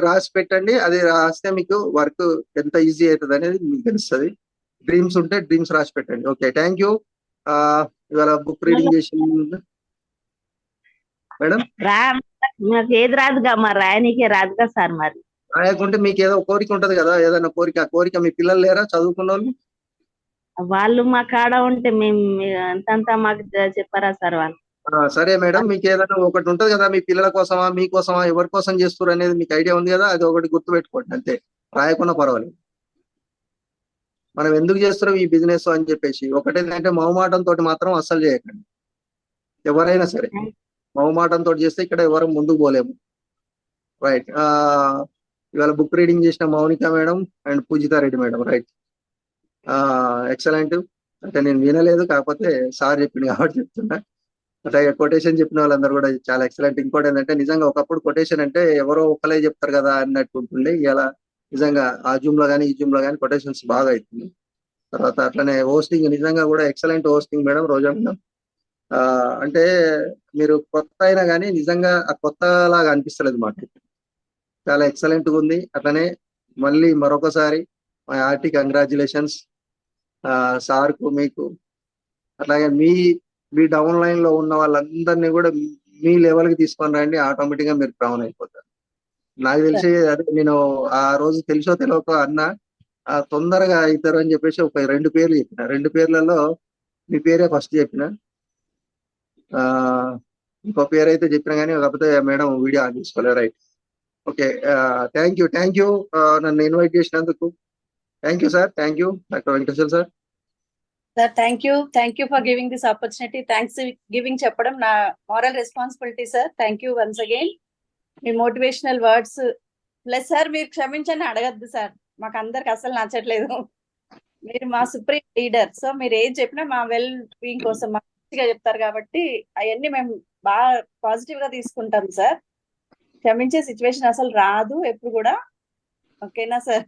రాసి పెట్టండి. అది రాస్తే మీకు వర్క్ ఎంత ఈజీ అవుతుంది అనేది మీకు తెలుస్తుంది. డ్రీమ్స్ ఉంటే డ్రీమ్స్ రాసి పెట్టండి. Okay, thank you. ఇవాళ బుక్ రీడింగ్ చేసి మేడం మాకు ఏది రాదుగా, మరి రాయనీకే రాదుగా సార్. మరి రాయకుంటే మీకు ఏదో కోరిక ఉంటది కదా, ఏదైనా కోరిక. ఆ కోరిక మీ పిల్లలు లేరా చదువుకున్న వాళ్ళు మా కాడ ఉంటే మేము అంతంతా మాకు చెప్పారా సార్ వాళ్ళు? సరే మేడం, మీకు ఏదైనా ఒకటి ఉంటది కదా, మీ పిల్లల కోసమా మీకోసమా ఎవరి కోసం చేస్తారు అనేది మీకు ఐడియా ఉంది కదా, అది ఒకటి గుర్తుపెట్టుకోండి అంతే, రాయకుండా పర్వాలేదు. మనం ఎందుకు చేస్తున్నాం ఈ బిజినెస్ అని చెప్పేసి ఒకటేంటంటే మొహమాటంతో మాత్రం అస్సలు చేయకండి. ఎవరైనా సరే మొహమాటంతో చేస్తే ఇక్కడ ఎవరు ముందుకు పోలేము. రైట్, ఇవాళ బుక్ రీడింగ్ చేసిన Mounika madam and Poojitha Reddy madam. Right, excellent. అంటే నేను వినలేదు, కాకపోతే సార్ చెప్పింది కాబట్టి చెప్తున్నా. అట్లాగే కొటేషన్ చెప్పిన వాళ్ళందరూ కూడా చాలా ఎక్సలెంట్. ఇంకోటి ఏంటంటే నిజంగా ఒకప్పుడు కొటేషన్ అంటే ఎవరో ఒకలే చెప్తారు కదా అన్నట్టు ఉంటుండే. ఇలా నిజంగా ఆ జూమ్ లో కానీ ఈ జూమ్ లో కానీ కొటేషన్స్ బాగా అవుతుంది. తర్వాత అట్లనే హోస్టింగ్ నిజంగా కూడా excellent hosting madam, Roja madam. అంటే మీరు కొత్త అయినా కానీ నిజంగా ఆ కొత్త లాగా అనిపిస్తలేదు మాకు. చాలా ఎక్సలెంట్ గా ఉంది. అట్లనే మళ్ళీ మరొకసారి మా ఆర్టీ కంగ్రాచులేషన్స్ సార్కు, మీకు. అట్లాగే మీ డౌన్ లైన్ లో ఉన్న వాళ్ళందరినీ కూడా మీ లెవెల్ కి తీసుకొని రండి, ఆటోమేటిక్ గా మీరు బ్రౌన్ అయిపోతారు. నాకు తెలిసి అదే నేను ఆ రోజు తెలుసో తెలియక అన్న తొందరగా అవుతారు అని చెప్పేసి ఒక 2 పేర్లు చెప్పిన. 2 పేర్లలో మీ పేరే ఫస్ట్ చెప్పిన. ఇంకో పేరు అయితే చెప్పిన కానీ కాకపోతే మేడం వీడియో ఆన్ చేసుకోలేదు. Right, okay. థ్యాంక్ యూ నన్ను ఇన్వైట్ చేసినందుకు. Thank you sir. Thank you doctor Venkateswara sir. Sir thank you for giving this opportunity. Thanks giving చెప్పడం నా moral responsibility sir. Thank you once again. Me motivational words plus sir మీరు క్షమించని అడగద్దు sir, మాకు అందరికి అసలు నచ్చట్లేదు. మీరు మా సుప్రీం లీడర్, సో మీరు ఏం చెప్పినా మా వెల్ బీయింగ్ కోసం మంచిగా చెప్తారు కాబట్టి అవన్నీ మేము బాగా పాజిటివ్ గా తీసుకుంటాం సార్. క్షమించే సిచ్యువేషన్ అసలు రాదు ఎప్పుడు కూడా. ఓకేనా సార్?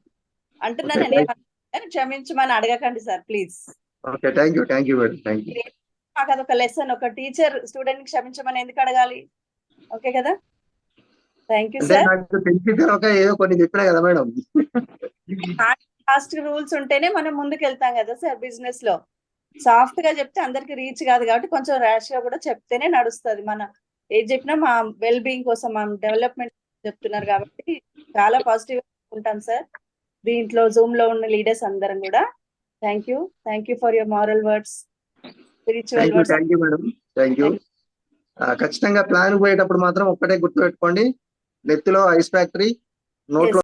అంటున్నాను, క్షమించమని అడగకండి sir please. Okay, thank you madam. Thank you. మాకు అదొక లెసన్. ఒక టీచర్ స్టూడెంట్ ని క్షమించమని ఎందుకు అడగాలి? ఓకే కదా? థ్యాంక్ యూ అంటే సార్. నాకు తెలిసి తెలవక ఏదో కొన్ని చెప్పినా కదా మేడం. ఫాస్ట్ రూల్స్ ఉంటేనే మనం ముందుకు వెళ్తాం కదా సార్. బిజినెస్ లో సాఫ్ట్ గా చెప్తే అందరికి రీచ్ కాదు కాబట్టి కొంచెం ర్యాష్ గా కూడా చెప్తేనే నడుస్తుంది. మన ఏది చెప్పినా మా వెల్ బీయింగ్ కోసం, మా డెవలప్మెంట్ చెప్తున్నారు కాబట్టి చాలా పాజిటివ్ ఉంటాం సార్. దీంట్లో జూమ్ లో ఉన్న లీడర్స్ అందరం కూడా thank you for your moral words, spiritual words. Thank you madam. Thank you. ఖచ్చితంగా ప్లాన్ పోయేటప్పుడు మాత్రం ఒక్కటే గుర్తుపెట్టుకోండి, నెత్తిలో ఐస్ ఫ్యాక్టరీ, నోట్లో